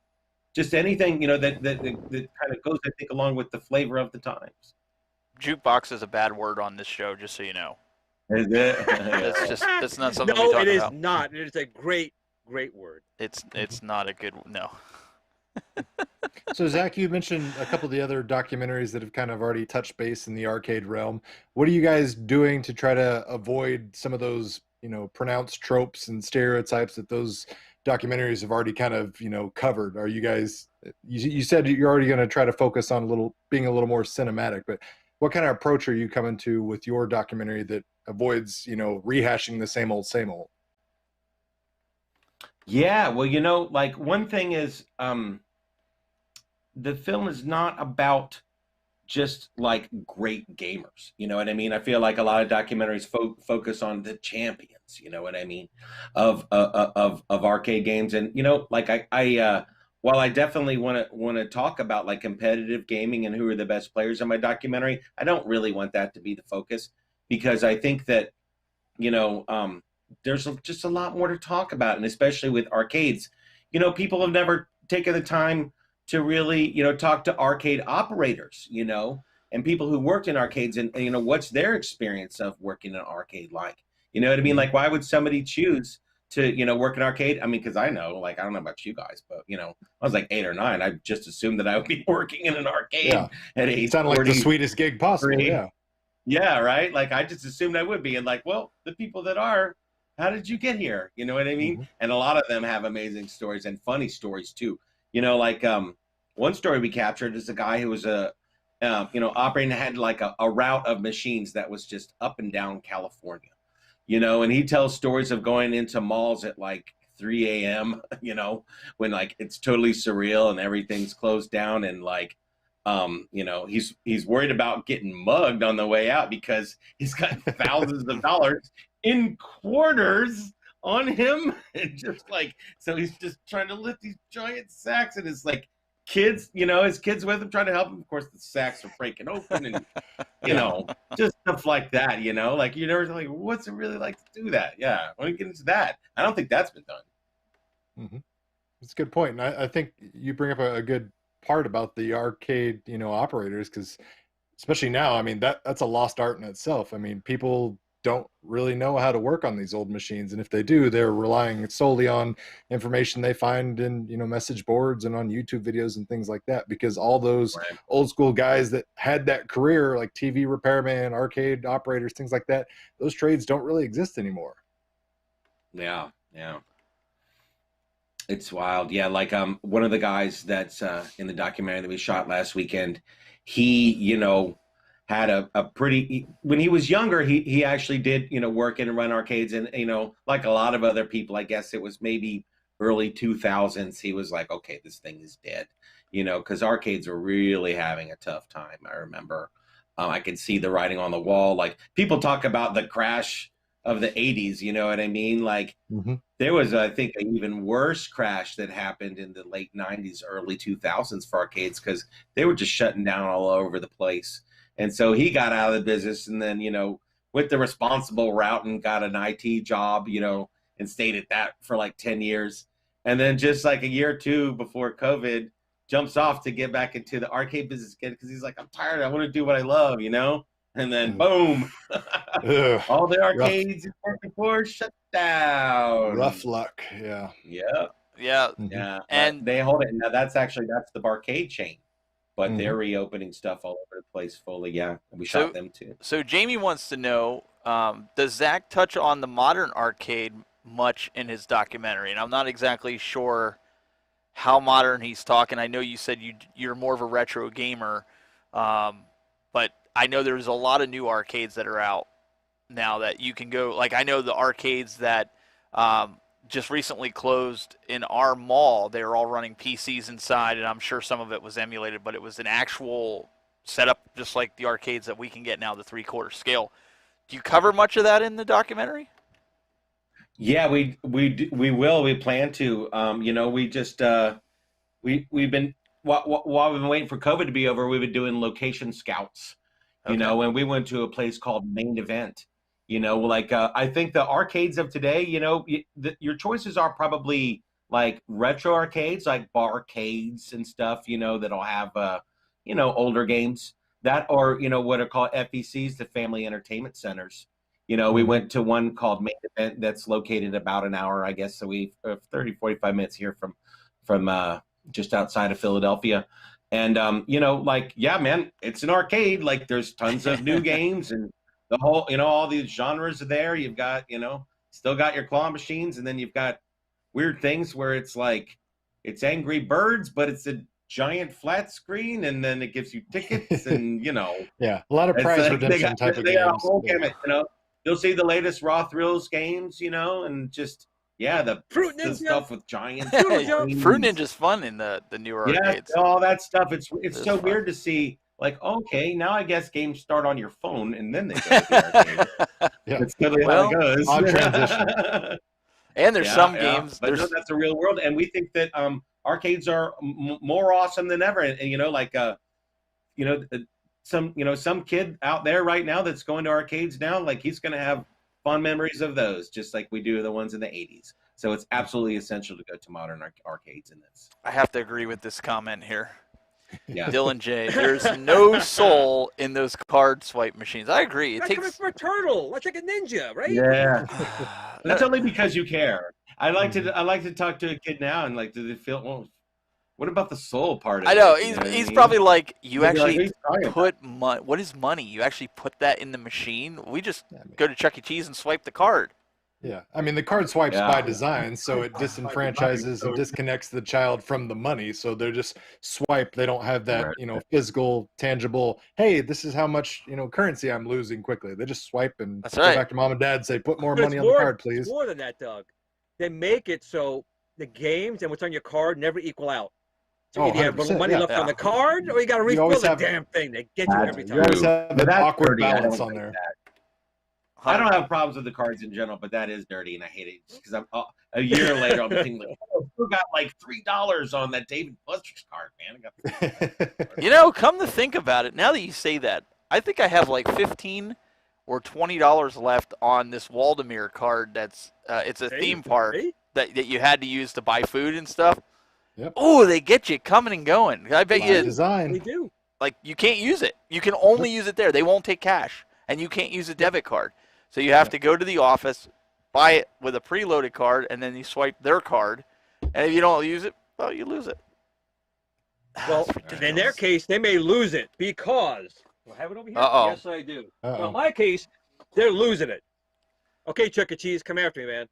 Just anything, that kind of goes, I think, along with the flavor of the times. Jukebox is a bad word on this show, just so you know. Is it? That's not something we No, talk it is about. not. It is a great word. It's not a good no. So Zach, you mentioned a couple of the other documentaries that have kind of already touched base in the arcade realm. What are you guys doing to try to avoid some of those, pronounced tropes and stereotypes that those documentaries have already kind of, covered? Are you guys, you said you're already going to try to focus on being a little more cinematic, but what kind of approach are you coming to with your documentary that avoids, rehashing the same old, same old? Yeah, well, like one thing is, the film is not about just like great gamers. You know what I mean? I feel like a lot of documentaries focus on the champions, you know what I mean, of arcade games. And, like I while I definitely want to talk about like competitive gaming and who are the best players in my documentary, I don't really want that to be the focus, because I think that, there's just a lot more to talk about. And especially with arcades, people have never taken the time to really, talk to arcade operators, and people who worked in arcades, and what's their experience of working in an arcade like, you know what I mean? Like, why would somebody choose to, work in arcade? I mean, because I know, like, I don't know about you guys, but, I was like 8 or 9. I just assumed that I would be working in an arcade at age. It sounded like the sweetest gig possible. Yeah. Yeah, right. Like, I just assumed I would be. And like, well, the people that are, how did you get here? You know what I mean? And a lot of them have amazing stories and funny stories too. Like one story we captured is a guy who was operating, had like a route of machines that was just up and down California, and he tells stories of going into malls at like 3 a.m., when like it's totally surreal and everything's closed down, and like, he's worried about getting mugged on the way out because he's got thousands of dollars in quarters on him, and just like, so he's just trying to lift these giant sacks, and it's like kids, his kids with him trying to help him. Of course, the sacks are breaking open, and just stuff like that. Like you never like, what's it really like to do that? Yeah, when we get into that, I don't think that's been done. That's a good point, and I think you bring up a good part about the arcade, operators, because especially now, I mean, that's a lost art in itself. I mean, people don't really know how to work on these old machines, and if they do, they're relying solely on information they find in message boards and on YouTube videos and things like that, because all those old school guys that had that career, like TV repairman, arcade operators, things like that, those trades don't really exist anymore. Yeah, yeah. It's wild. Yeah, like one of the guys that's in the documentary that we shot last weekend, he, had a pretty when he was younger, he actually did, work in and run arcades, and like a lot of other people, I guess it was maybe early 2000s, he was like, okay, this thing is dead. Because arcades were really having a tough time. I remember I could see the writing on the wall. Like people talk about the crash of the 80s, you know what I mean? Like there was, I think, an even worse crash that happened in the late 90s, early 2000s for arcades because they were just shutting down all over the place. And so he got out of the business and then, went the responsible route and got an IT job, and stayed at that for like 10 years. And then just like a year or two before COVID, jumps off to get back into the arcade business again because he's like, I'm tired. I want to do what I love, And then boom, all the arcades before shut down. Rough luck, yeah. Yeah. And they hold it. Now that's the Barcade chain, but they're reopening stuff all over the place fully. Yeah, we shot them too. So Jamie wants to know, does Zach touch on the modern arcade much in his documentary? And I'm not exactly sure how modern he's talking. I know you said you're more of a retro gamer, but I know there's a lot of new arcades that are out now that you can go. Like I know the arcades that just recently closed in our mall, they were all running PCs inside, and I'm sure some of it was emulated, but it was an actual setup just like the arcades that we can get now, the 3/4 scale. Do you cover much of that in the documentary? Yeah, we will. We plan to. We just we've been while we've been waiting for COVID to be over, we've been doing location scouts. Okay. And we went to a place called Main Event. I think the arcades of today, your choices are probably like retro arcades, like barcades and stuff. That'll have older games that, or what are called FECs, the Family Entertainment Centers. We went to one called Main Event that's located about an hour, I guess. So we 30, 45 minutes here from just outside of Philadelphia. And, yeah, man, it's an arcade. Like there's tons of new games and the whole, all these genres are there. You've got, still got your claw machines. And then you've got weird things where it's like, it's Angry Birds, but it's a giant flat screen. And then it gives you tickets and, Yeah, a lot of prize redemption type of games. Got a whole gamut, You'll see the latest Raw Thrills games, and just, the Fruit the Ninja stuff with giants. Fruit Ninja's fun in the newer arcades. All that stuff. It's so fun. Weird to see, like, okay, now I guess games start on your phone and then they go to the arcade. That's totally how it goes. On transition. And there's some games. But no, that's the real world. And we think that arcades are more awesome than ever. And some kid out there right now that's going to arcades now, like he's going to have fond memories of those, just like we do the ones in the 80s. So it's absolutely essential to go to modern arcades in this. I have to agree with this comment here. Yeah. Dylan J. There's no soul in those card swipe machines. I agree. That's coming from a turtle. That's like a ninja, right? Yeah. That's only because you care. I like to talk to a kid now and like, do they feel, well, what about the soul part of I know. it? He's probably like, you actually like, put money. What is money? You actually put that in the machine? We just go to Chuck E. Cheese and swipe the card. Yeah. I mean, the card swipes by design, so it disenfranchises and disconnects the child from the money. So they're just swipe. They don't have that, physical, tangible, hey, this is how much, currency I'm losing quickly. They just swipe and go back to mom and dad and say, put more money on the card, please. It's more than that, Doug. They make it so the games and what's on your card never equal out. So either you have money left on the card, or you got to refill the damn thing. They get you every time. You always have an awkward balance on there. I don't have problems with the cards in general, but that is dirty, and I hate it because I'm a year later. I'm thinking, like, oh, who got like $3 on that David Buster's card, man? Come to think about it, now that you say that, I think I have like $15 or $20 left on this Waldemir card. That's it's a theme park that you had to use to buy food and stuff. Yep. Oh, they get you coming and going. I bet you design. They do. Like you can't use it. You can only use it there. They won't take cash, and you can't use a debit card. So you have to go to the office, buy it with a preloaded card, and then you swipe their card. And if you don't use it, well, you lose it. Well, in their case, they may lose it because do I have it over here? Yes, I do. Well, in my case, they're losing it. Okay, Chuck E. Cheese, come after me, man.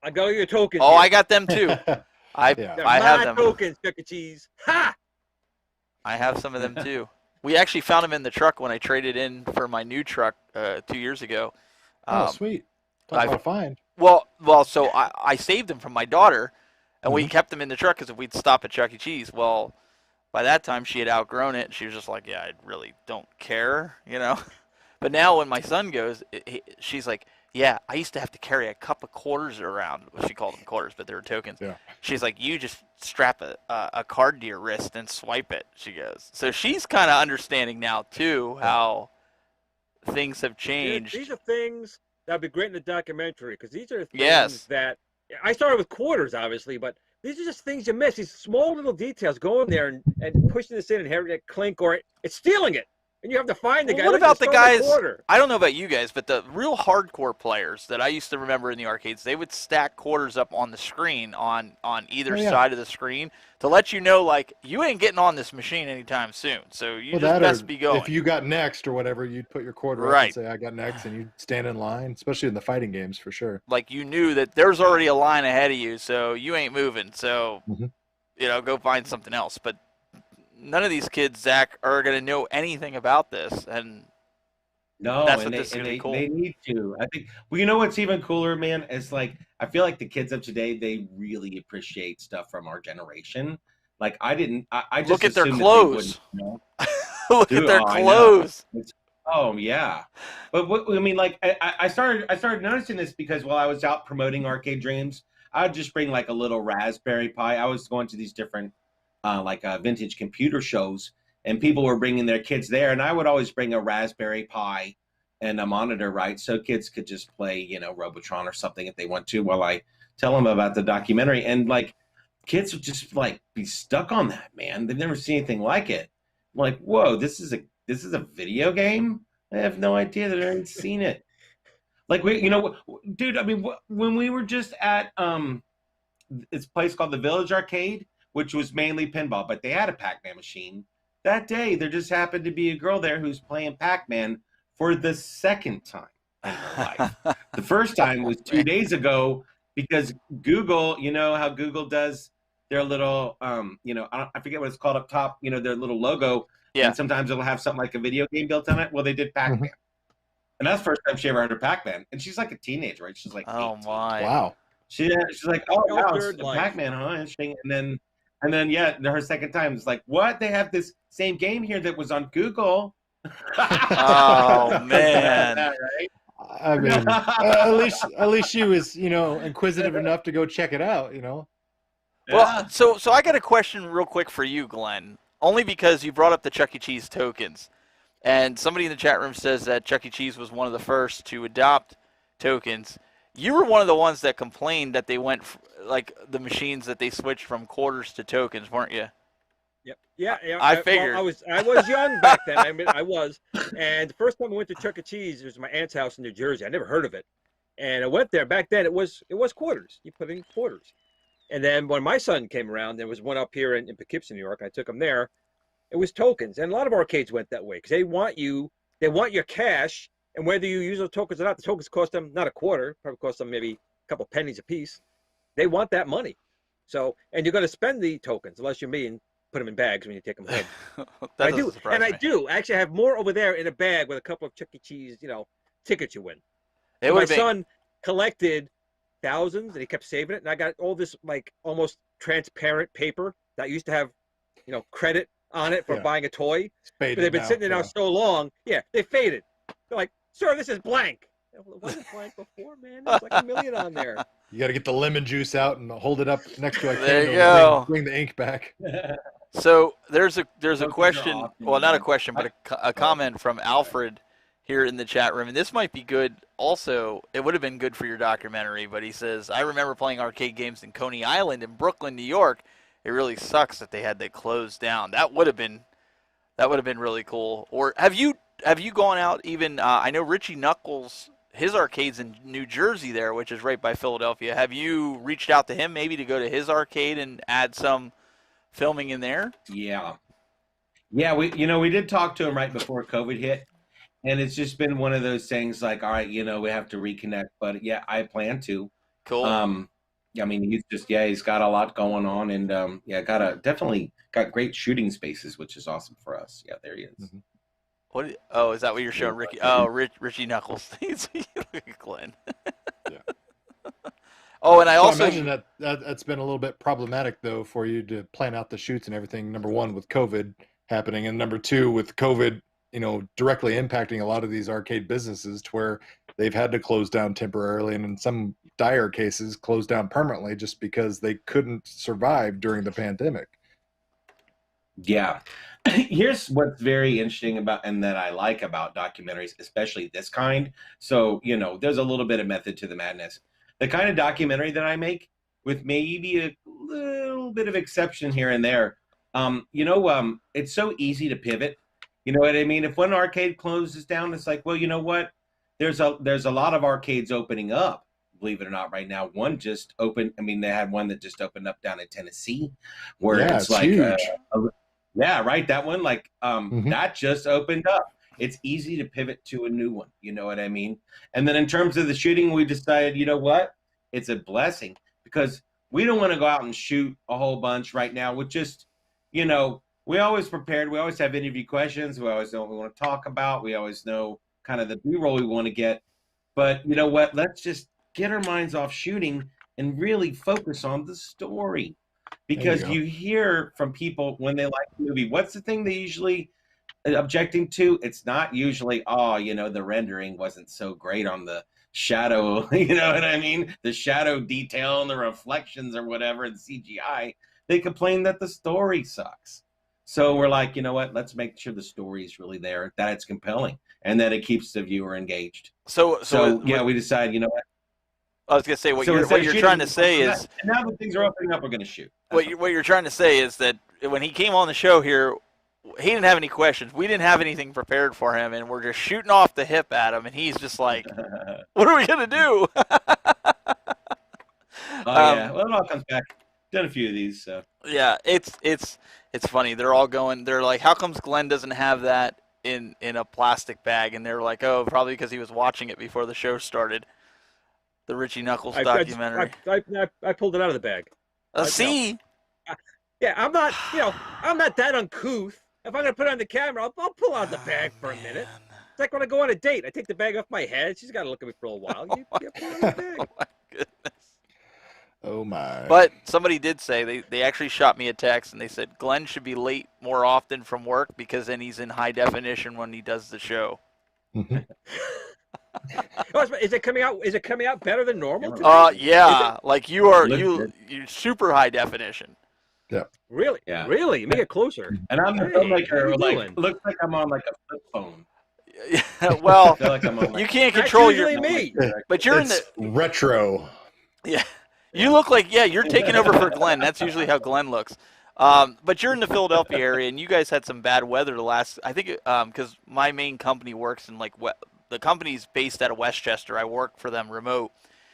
I got your tokens. Oh, here. I got them too. Yeah. They're I my have them. tokens, Chuck E. Cheese. Ha! I have some of them too. We actually found them in the truck when I traded in for my new truck 2 years ago. Oh, sweet. Talk I've- about a find. Well, so I saved them from my daughter, and we Mhm. kept them in the truck because if we'd stop at Chuck E. Cheese, well, by that time she had outgrown it. She was just like, yeah, I really don't care, you know. But now when my son goes, she's like, yeah, I used to have to carry a cup of quarters around. Well, she called them quarters, but they were tokens. Yeah. She's like, you just strap a card to your wrist and swipe it, she goes. So she's kind of understanding now, too, how things have changed. These are things that would be great in the documentary, because these are things Yes. that I started with quarters, obviously, but these are just things you miss. These small little details. Going there and pushing this in and having it clink, or it's stealing it, and you have to find the Well, guy. what Look, about you the stole my guys? quarter. I don't know about you guys, but the real hardcore players that I used to remember in the arcades, they would stack quarters up on the screen on either Oh, yeah. side of the screen to let you know, like, you ain't getting on this machine anytime soon. So you Well, just that best or be going. if you got next or whatever, you'd put your quarter up Right. and say, I got next, and you'd stand in line, especially in the fighting games for sure. Like you knew that there's already a line ahead of you, so you ain't moving. So, Mhm. go find something else. But none of these kids, Zach, are going to know anything about this, and No, That's and what this is they, gonna and be they, cool. they need to. I think. Well, you know what's even cooler, man? It's like I feel like the kids of today, they really appreciate stuff from our generation. Like I didn't. I just look at their assumed that they clothes. wouldn't know. Look Dude, at their I know. clothes. Oh yeah, but what I mean, like I started noticing this because while I was out promoting Arcade Dreams, I would just bring like a little Raspberry Pi. I was going to these different vintage computer shows, and people were bringing their kids there, and I would always bring a Raspberry Pi and a monitor, right, so kids could just play, Robotron or something if they want to, while I tell them about the documentary. And like, kids would just like be stuck on that, man. They've never seen anything like it. I'm like, whoa, this is a video game. I have no idea that I hadn't seen it. Like dude. I mean, when we were just at this place called the Village Arcade, which was mainly pinball, but they had a Pac-Man machine. That day, there just happened to be a girl there who's playing Pac-Man for the second time in her life. The first time was 2 days ago because Google, you know how Google does their little, I forget what it's called up top, their little logo. Yeah. And sometimes it'll have something like a video game built on it. Well, they did Pac-Man. Mhm. And that's the first time she ever heard of Pac-Man. And she's like a teenager, right? She's like Oh 18. my! Wow. She's like, oh, wow, it's Third life. Pac-Man, huh? Interesting. And then, yeah, her second time is like, what? They have this same game here that was on Google. Oh man! Right? I mean, at least she was, inquisitive enough to go check it out. Well, so I got a question real quick for you, Glenn. Only because you brought up the Chuck E. Cheese tokens, and somebody in the chat room says that Chuck E. Cheese was one of the first to adopt tokens. You were one of the ones that complained that they went like the machines that they switched from quarters to tokens, weren't you? Yep. Yeah. I figured. Well, I was young back then. I mean, I was. And the first time I went to Chuck E. Cheese, it was my aunt's house in New Jersey. I never heard of it. And I went there. Back then, it was quarters. You put in quarters. And then when my son came around, there was one up here in Poughkeepsie, New York. I took him there. It was tokens. And a lot of arcades went that way because they want your cash. And whether you use those tokens or not, the tokens cost them not a quarter, probably cost them maybe a couple pennies a piece. They want that money. So, and you're going to spend the tokens, unless you're me and put them in bags when you take them home. That I doesn't do, surprise and I me. do. Actually, I have more over there in a bag with a couple of Chuck E. Cheese, tickets you win. It My would have been. son collected thousands, and he kept saving it. And I got all this like almost transparent paper that used to have, credit on it for Yeah. buying a toy. Faded But they've been now, sitting there now yeah. so long. Yeah, they faded. They're like, sir, this is blank. Well, it wasn't blank before, man. There's like $1 million on there. You got to get the lemon juice out and hold it up next to a There you candle. go. Bring the ink back. So there's a Tokens are question. awesome, Well, not a man. question, but a comment from Alfred here in the chat room, and this might be good. Also, it would have been good for your documentary, but he says, I remember playing arcade games in Coney Island in Brooklyn, New York. It really sucks that they had to close down. That would have been really cool. Or have you gone out even? I know Richie Knuckles, his arcade's in New Jersey there, which is right by Philadelphia. Have you reached out to him maybe to go to his arcade and add some filming in there? Yeah. We did talk to him right before COVID hit. And it's just been one of those things like, all right, we have to reconnect. But yeah, I plan to. Cool. I mean, he's got a lot going on, and definitely got great shooting spaces, which is awesome for us. Yeah, there he is. Mm-hmm. Oh, is that what you're showing, Ricky? Oh, Richie Knuckles. Look at Glenn. Yeah. Oh, and I also imagine that's been a little bit problematic though for you to plan out the shoots and everything. Number one, with COVID happening, and number two, with COVID, directly impacting a lot of these arcade businesses to where they've had to close down temporarily, and in some dire cases, close down permanently just because they couldn't survive during the pandemic. Yeah. Here's what's very interesting about, and that I like about documentaries, especially this kind. So, there's a little bit of method to the madness. The kind of documentary that I make, with maybe a little bit of exception here and there, it's so easy to pivot. You know what I mean? If one arcade closes down, it's like, well, you know what? There's a lot of arcades opening up, believe it or not, right now. One just opened. I mean, they had one that just opened up down in Tennessee, where it's like huge. Yeah, right. That one, that just opened up. It's easy to pivot to a new one. You know what I mean? And then in terms of the shooting, we decided, you know what? It's a blessing, because we don't want to go out and shoot a whole bunch right now with just, we always prepared. We always have interview questions. We always know what we want to talk about. We always know kind of the B-roll we want to get. But you know what? Let's just get our minds off shooting and really focus on the story. Because you hear from people when they like the movie, what's the thing they usually objecting to? It's not usually, the rendering wasn't so great on the shadow, you know what I mean? The shadow detail and the reflections or whatever, and CGI. They complain that the story sucks. So we're like, you know what? Let's make sure the story is really there, that it's compelling, and that it keeps the viewer engaged. So we decided, you know what? I was gonna say what you're trying to say is, and now that things are opening up, we're gonna shoot. What you're trying to say is that when he came on the show here, he didn't have any questions. We didn't have anything prepared for him, and we're just shooting off the hip at him, and he's just like, "What are we gonna do?" Yeah, well, it all comes back. Done a few of these, so yeah, it's funny. They're all going. They're like, "How comes Glenn doesn't have that in a plastic bag?" And they're like, "Oh, probably because he was watching it before the show started." The Richie Knuckles documentary. I pulled it out of the bag. See? Yeah, I'm not that uncouth. If I'm gonna put it on the camera, I'll pull out the bag for a minute. It's like when I go on a date. I take the bag off my head. She's got to look at me for a while. You put it in the bag. Oh my goodness. Oh my. But somebody did say, they actually shot me a text, and they said Glenn should be late more often from work because then he's in high definition when he does the show. Is it coming out better than normal today? Yeah, like you're super high definition. Yeah. Really? Yeah. Really? Make it closer. And I'm the filmmaker, looks like I'm on like a flip phone. Well, I feel like I'm on you can't control your me. But you're it's in the retro. Yeah. You look like you're taking over for Glenn. That's usually how Glenn looks. But you're in the Philadelphia area, and you guys had some bad weather the last. I think because my main company works in the company's based out of Westchester. I work for them remote,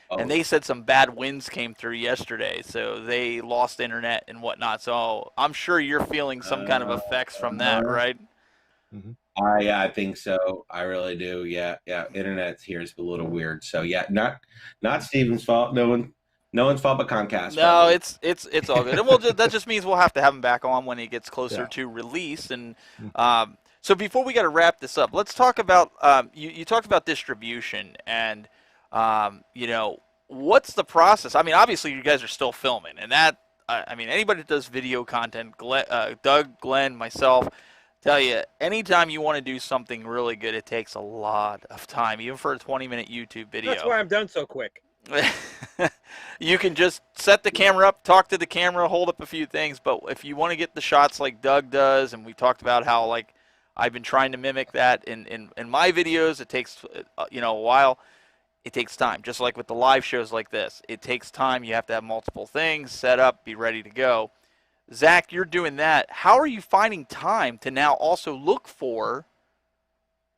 and they said some bad winds came through yesterday, so they lost internet and whatnot. So I'm sure you're feeling some kind of effects from that, right? Yeah, I think so. I really do. Yeah. Internet here is a little weird. So yeah, not Steven's fault. No one's fault but Comcast. No, it's all good. And that just means we'll have to have him back on when he gets closer to release. And so before we got to wrap this up, let's talk about you talked about distribution and what's the process? I mean, obviously you guys are still filming, and that I mean anybody that does video content, Doug, Glenn, myself, tell you anytime you want to do something really good, it takes a lot of time, even for a 20-minute YouTube video. That's why I'm done so quick. You can just set the camera up, talk to the camera, hold up a few things, but if you want to get the shots like Doug does, and we talked about how like I've been trying to mimic that in my videos, it takes a while. It takes time, just like with the live shows like this. It takes time. You have to have multiple things set up, be ready to go. Zach, you're doing that. How are you finding time to now also look for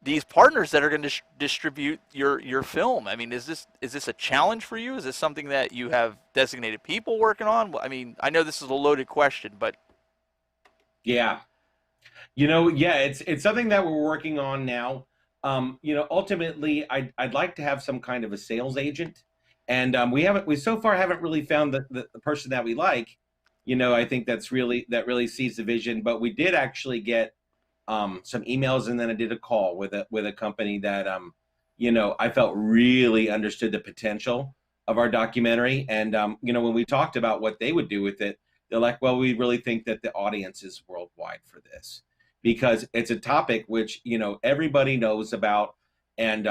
these partners that are going to distribute your film? I mean, is this a challenge for you? Is this something that you have designated people working on? I mean, I know this is a loaded question, but yeah, it's something that we're working on now. Ultimately, I'd like to have some kind of a sales agent, And we so far haven't really found the person that we like. I think that really sees the vision. But we did actually get some emails, and then I did a call with a company that I felt really understood the potential of our documentary. And when we talked about what they would do with it, they're like, well, we really think that the audience is worldwide for this, because it's a topic which everybody knows about, and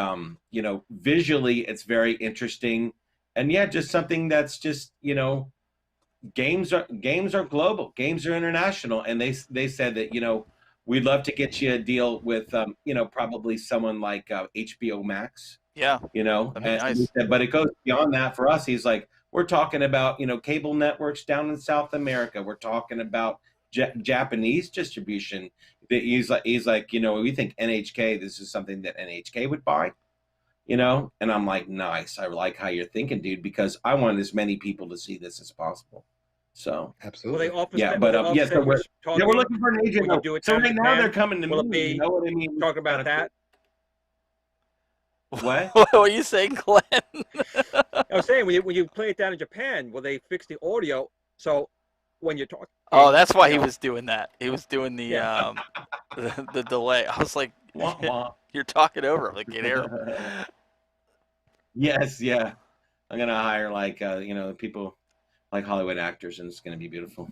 visually it's very interesting, and just something that's just games are global, games are international, and they said that we'd love to get you a deal with probably someone like HBO Max. Yeah, That'd be and nice. he said, but it goes beyond that for us. He's like, we're talking about cable networks down in South America. We're talking about Japanese distribution. He's like, we think NHK. This is something that NHK would buy. And I'm like, nice. I like how you're thinking, dude, because I want as many people to see this as possible. So Absolutely. so we're looking for an agent. So right now they're coming to me. You know what I mean? Talking about that. What? What were you saying, Glenn? I was saying when you play it down in Japan, will they fix the audio so when you're talking? Oh, that's why he was doing that. He was doing the the delay. I was like, Wah, wah. you're talking over him. Like, can't hear him. Yes, yeah. I'm gonna hire people like Hollywood actors, and it's gonna be beautiful.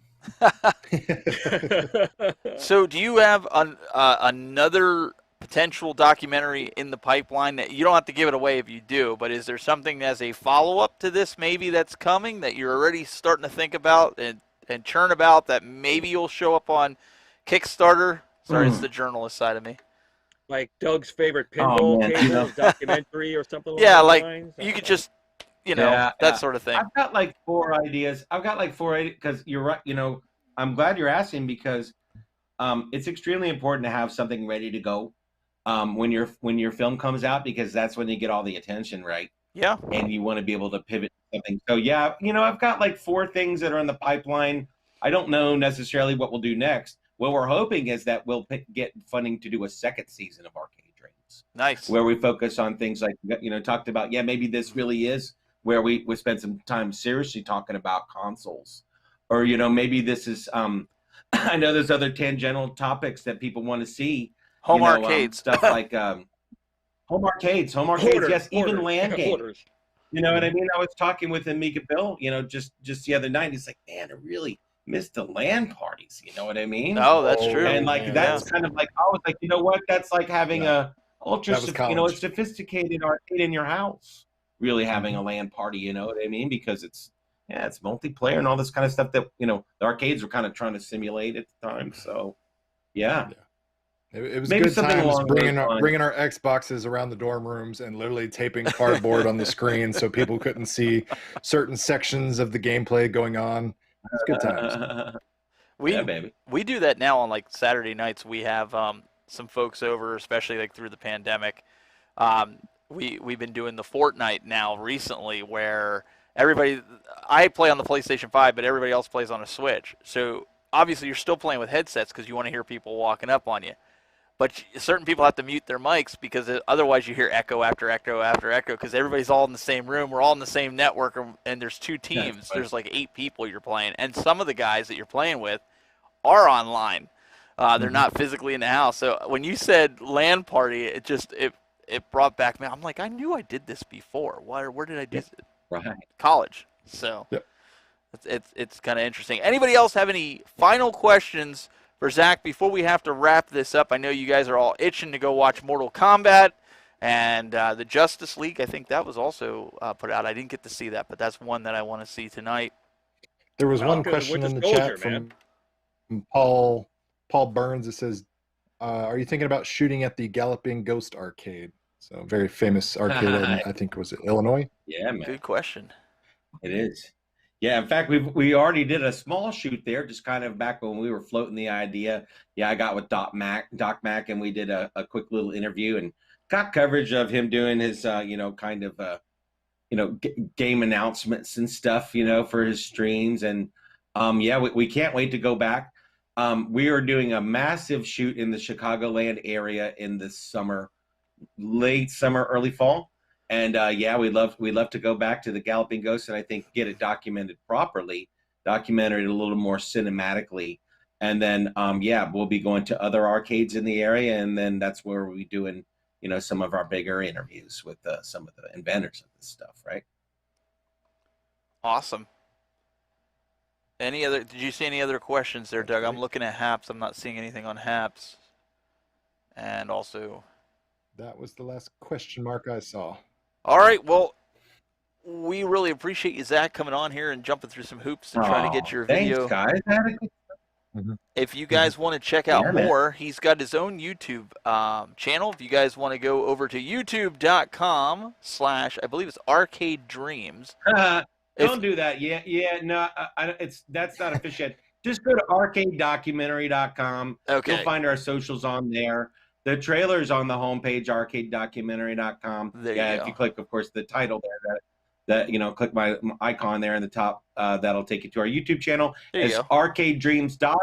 So, do you have another potential documentary in the pipeline that you don't have to give it away if you do, but is there something as a follow-up to this maybe that's coming that you're already starting to think about and churn about that maybe you'll show up on Kickstarter? Sorry, it's the journalist side of me. Like Doug's favorite pinball tables documentary or something. Yeah, like like you could just that sort of thing. I've got like 4 ideas. Because you're right. I'm glad you're asking, because it's extremely important to have something ready to go when your film comes out, because that's when you get all the attention, right? Yeah. And you want to be able to pivot to something. So I've got like 4 things that are in the pipeline. I don't know necessarily what we'll do next. What we're hoping is that we'll get funding to do a second season of Arcade Dreams. Nice. Where we focus on things like talked about. Maybe this really is where we spend some time seriously talking about consoles, or maybe this is I know there's other tangential topics that people want to see. Home arcades. Stuff like home arcades. Hoarders, yes, even hoarders. LAN games. Hoarders. You know what I mean? I was talking with Amiga Bill, just the other night. He's like, man, I really missed the LAN parties. You know what I mean? Oh, that's true. And that's kind of like, I was like, you know what? That's like having a ultra, a sophisticated arcade in your house. Really having a LAN party, you know what I mean? Because it's multiplayer and all this kind of stuff that the arcades were kind of trying to simulate at the time. So, yeah. It was Maybe good times bringing along our Xboxes around the dorm rooms and literally taping cardboard on the screen so people couldn't see certain sections of the gameplay going on. It's good times. We do that now on like Saturday nights. We have some folks over, especially like through the pandemic. We've been doing the Fortnite now recently, where I play on the PlayStation 5, but everybody else plays on a Switch. So obviously you're still playing with headsets because you want to hear people walking up on you. But certain people have to mute their mics because otherwise you hear echo after echo after echo, because everybody's all in the same room. We're all in the same network, and there's 2 teams. There's like 8 people you're playing, and some of the guys that you're playing with are online. They're not physically in the house. So when you said LAN party, it brought back, man, I'm like, I knew I did this before. Where did I do it? Right. College. So it's kind of interesting. Anybody else have any final questions for Zach before we have to wrap this up? I know you guys are all itching to go watch Mortal Kombat and the Justice League. I think that was also put out. I didn't get to see that, but that's one that I want to see tonight. There was one question in the chat from Paul Burns. It says, are you thinking about shooting at the Galloping Ghost arcade? So very famous arcade in, I think, was it Illinois? Yeah, man. Good question. It is. Yeah, in fact, we already did a small shoot there, just kind of back when we were floating the idea. Yeah, I got with Doc Mac, and we did a quick little interview and got coverage of him doing his, kind of, game announcements and stuff, for his streams. And we can't wait to go back. We are doing a massive shoot in the Chicagoland area in the summer, late summer, early fall. And yeah, we'd love to go back to the Galloping Ghost, and I think get it documented properly, documented a little more cinematically. And then yeah, we'll be going to other arcades in the area, and then that's where we'll be doing, you know, some of our bigger interviews with some of the inventors of this stuff, right? Awesome. Did you see any other questions there, Doug? I'm looking at Haps. I'm not seeing anything on Haps. And also, that was the last question mark I saw. All right. Well, we really appreciate you, Zach, coming on here and jumping through some hoops and trying to get your video. Thanks, guys. If you guys want to check out more, he's got his own YouTube channel. If you guys want to go over to youtube.com/ I believe it's Arcade Dreams. Don't do that. Yeah, no, that's not official yet. Just go to arcadedocumentary.com. Okay. You'll find our socials on there. The trailer's on the homepage, arcadedocumentary.com. There yeah, you go. if you click, of course, the title there, that you know, click my icon there in the top. That'll take you to our YouTube channel. There you It's go. Arcade Dreams DOC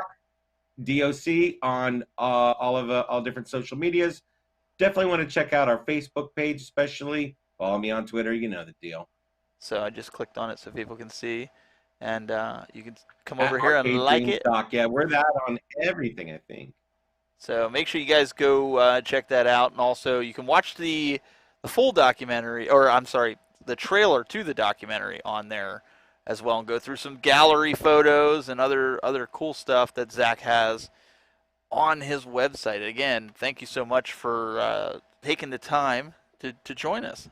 on all different social medias. Definitely want to check out our Facebook page, especially. Follow me on Twitter. You know the deal. So I just clicked on it so people can see. And you can come over At here Arcade and like Dreams it. DOC. Yeah, we're that on everything, I think. So make sure you guys go check that out. And also you can watch the full documentary, or I'm sorry, the trailer to the documentary on there as well, and go through some gallery photos and other cool stuff that Zach has on his website. Again, thank you so much for taking the time to join us.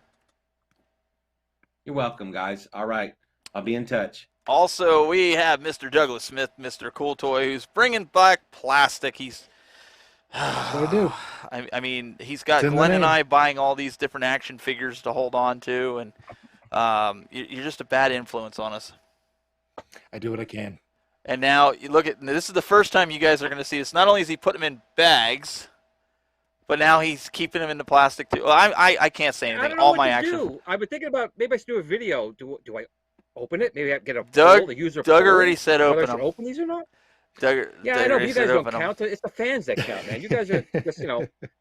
You're welcome, guys. All right. I'll be in touch. Also, we have Mr. Douglas Smith, Mr. Cool Toy, who's bringing back plastic. He's That's what I do. I mean, he's got It's in the Glenn and name. I buying all these different action figures to hold on to, and you're just a bad influence on us. I do what I can. And now you look at this is the first time you guys are going to see this. Not only is he putting them in bags, but now he's keeping them in the plastic too. Well, I can't say I anything. don't know All what my to action. do. I've been thinking about maybe I should do a video. Do I open it? Maybe I get a Doug- poll, the user Doug poll, already said whether I open should them. open these or not. Doug, Yeah, Doug I know, but already you said guys don't open 'em. count. It's the fans that count, man. You guys are just,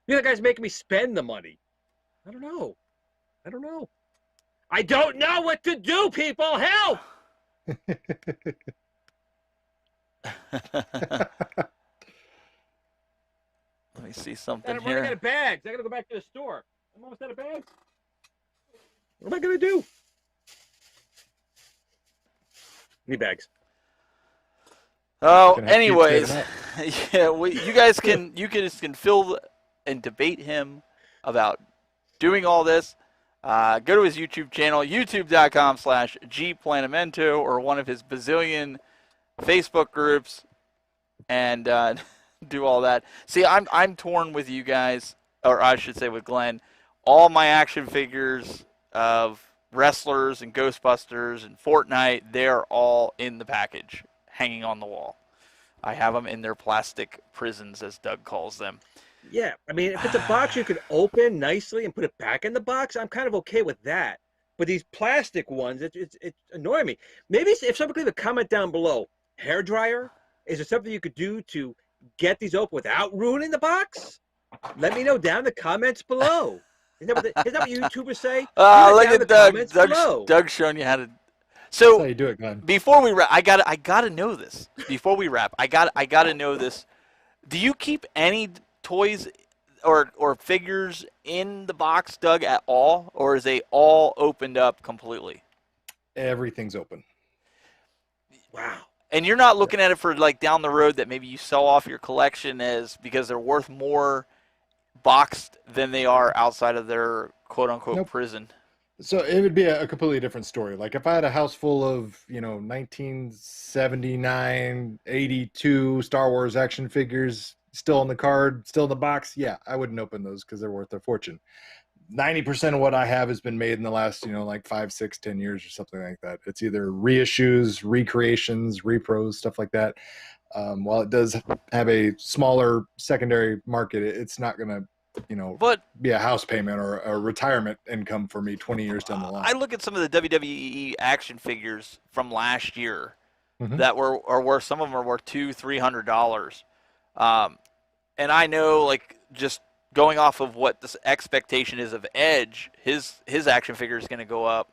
you guys making me spend the money. I don't know. I don't know what to do, people. Help! Let me see something I'm running out here. of bags. I gotta go back to the store. I'm almost out of bags. What am I gonna do? Need bags. Oh, Gonna have to keep anyways, saving yeah, you guys can fill and debate him about doing all this. Go to his YouTube channel, youtube.com/gplanamento, or one of his bazillion Facebook groups, and do all that. See, I'm torn with you guys, or I should say with Glenn. All my action figures of wrestlers and Ghostbusters and Fortnite, they're all in the package, hanging on the wall. I have them in their plastic prisons, as Doug calls them. Yeah, I mean, if it's a box you could open nicely and put it back in the box, I'm kind of okay with that. But these plastic ones, it's annoying me. Maybe if somebody could leave a comment down below, hair dryer, is there something you could do to get these open without ruining the box? Let me know down in the comments below. Isn't that what YouTubers say? Look Down in at the Doug. comments below. Doug's showing you how to. That's how So you do it, Glenn. before we wrap, I gotta know this. Before we wrap, I gotta know this. Do you keep any toys or figures in the box, Doug, at all, or is they all opened up completely? Everything's open. Wow. And you're not looking at it for like down the road that maybe you sell off your collection as because they're worth more boxed than they are outside of their quote unquote Nope. prison. So it would be a completely different story. Like if I had a house full of, 1979, 82 Star Wars action figures still in the card, still in the box, yeah, I wouldn't open those because they're worth a fortune. 90% of what I have has been made in the last, like 5, 6, 10 years or something like that. It's either reissues, recreations, repros, stuff like that. While it does have a smaller secondary market, it's not going to, But be a house payment or a retirement income for me 20 years down the line. I look at some of the WWE action figures from last year Mhm. that are worth, some of them are worth $200-$300. And I know, like, just going off of what this expectation is of Edge, his action figure is going to go up.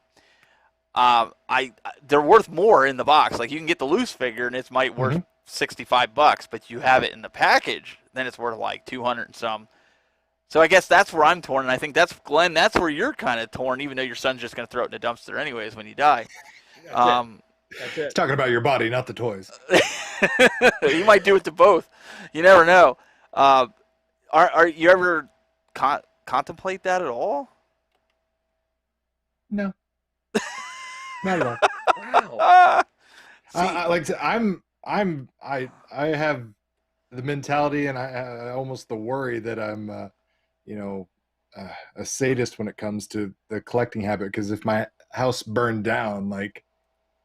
They're worth more in the box. Like, you can get the loose figure and it's might worth $65, but you have it in the package, then it's worth like 200 and some. So I guess that's where I'm torn, and I think that's, Glenn, that's where you're kind of torn, even though your son's just going to throw it in a dumpster anyways when you die. That's it. It's talking about your body, not the toys. You might do it to both. You never know. Are you ever contemplate that at all? No. Not at all. Wow. I have the mentality and I almost the worry that I'm, a sadist when it comes to the collecting habit. Because if my house burned down, like,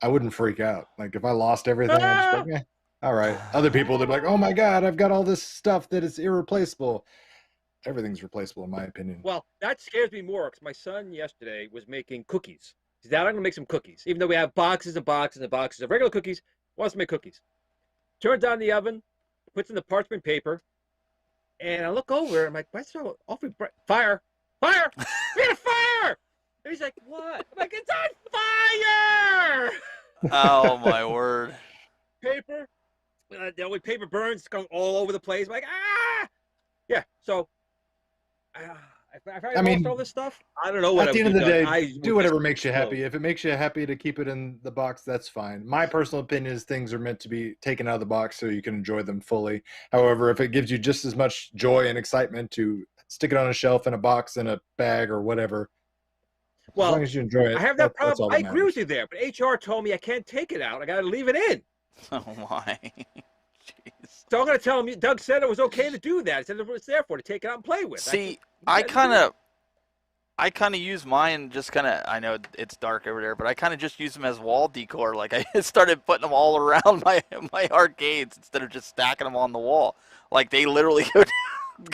I wouldn't freak out. Like, if I lost everything, I'd just be like, all right. Other people, they'd be like, oh my God, I've got all this stuff that is irreplaceable. Everything's replaceable, in my opinion. Well, that scares me more because my son yesterday was making cookies. He said, Dad, I'm going to make some cookies. Even though we have boxes and boxes and boxes of regular cookies, he wants to make cookies. Turns on the oven, puts in the parchment paper, and I look over, I'm like, why is it so awfully bright? Fire! Fire! We got a fire! And he's like, what? I'm like, it's on fire! Oh, my word. Paper. When paper burns, it's going all over the place. I'm like, ah! Yeah, so if I lost all this stuff, I don't know what at the end of the day, do whatever just makes you explode. happy. If it makes you happy to keep it in the box, that's fine. My personal opinion is things are meant to be taken out of the box so you can enjoy them fully. However, if it gives you just as much joy and excitement to stick it on a shelf, in a box, in a bag, or whatever, Well, as long as you enjoy it, I have that that's all problem. that I agree with matters. you there, but HR told me I can't take it out. I got to leave it in. Oh, my. Jeez. So I'm going to tell him. Doug said it was okay to do that. He said that's what it's there for, to take it out and play with. See, I I kind of use mine just kind of, I know it's dark over there, but I kind of just use them as wall decor. Like, I started putting them all around my arcades instead of just stacking them on the wall. Like, they literally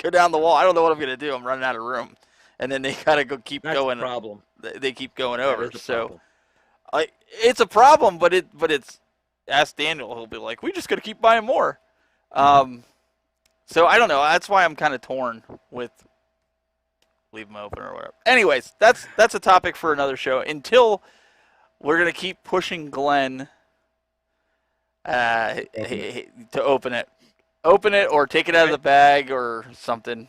go down the wall. I don't know what I'm going to do. I'm running out of room. And then they kind of keep That's going. the problem. They keep going That over. is the So problem. it's a problem, but it's, ask Daniel, he'll be like, we just got to keep buying more. So I don't know. That's why I'm kind of torn with leave them open or whatever. Anyways, that's a topic for another show. Until we're gonna keep pushing Glenn to open it or take it out of the bag or something.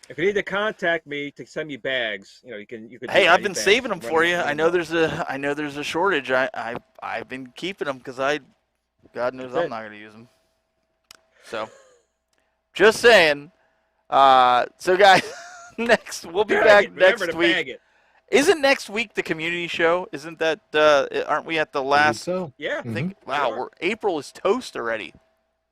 If you need to contact me to send me bags, you can. Hey, I've been saving them for you. I know there's a shortage. I've been keeping them because God knows I'm not gonna use them. So, just saying. So guys, we'll be back next week. Isn't next week the community show? Isn't that? Aren't we at the last? So Yeah. I think. Wow, April is toast already.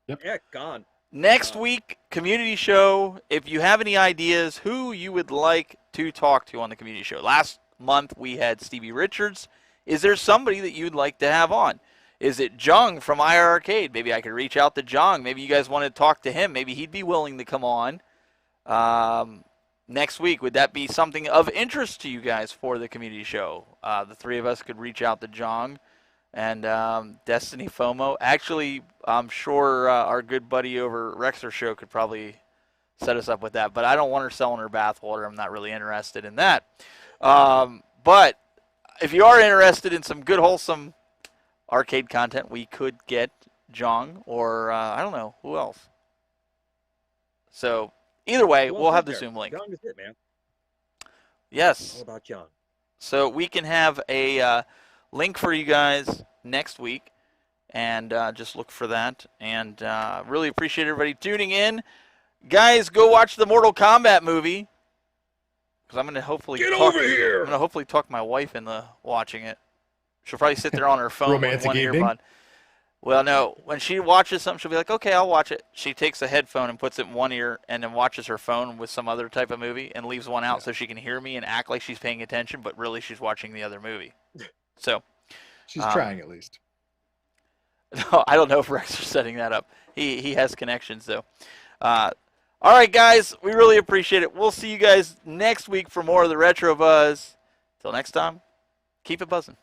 Yeah, gone. Next week, community show. If you have any ideas who you would like to talk to on the community show. Last month we had Stevie Richards. Is there somebody that you'd like to have on? Is it Jung from IR Arcade? Maybe I could reach out to Jung. Maybe you guys want to talk to him. Maybe he'd be willing to come on next week. Would that be something of interest to you guys for the community show? The three of us could reach out to Jung and Destiny FOMO. Actually, I'm sure our good buddy over Rexer Show could probably set us up with that. But I don't want her selling her bathwater. I'm not really interested in that. But if you are interested in some good, wholesome arcade content, we could get Jong or I don't know who else. So either way, we'll have the Zoom link. John is it, man. Yes. All about John. So we can have a link for you guys next week, and just look for that. And really appreciate everybody tuning in. Guys, go watch the Mortal Kombat movie, because I'm gonna hopefully Get over here. I'm gonna hopefully talk my wife into watching it. She'll probably sit there on her phone with Romantic one evening? earbud. Well, no. When she watches something, she'll be like, okay, I'll watch it. She takes a headphone and puts it in one ear and then watches her phone with some other type of movie and leaves one out so she can hear me and act like she's paying attention, but really she's watching the other movie. So she's trying at least. no, I don't know if Rex is setting that up. He has connections, though. All right, guys. We really appreciate it. We'll see you guys next week for more of the Retro Buzz. Till next time, keep it buzzing.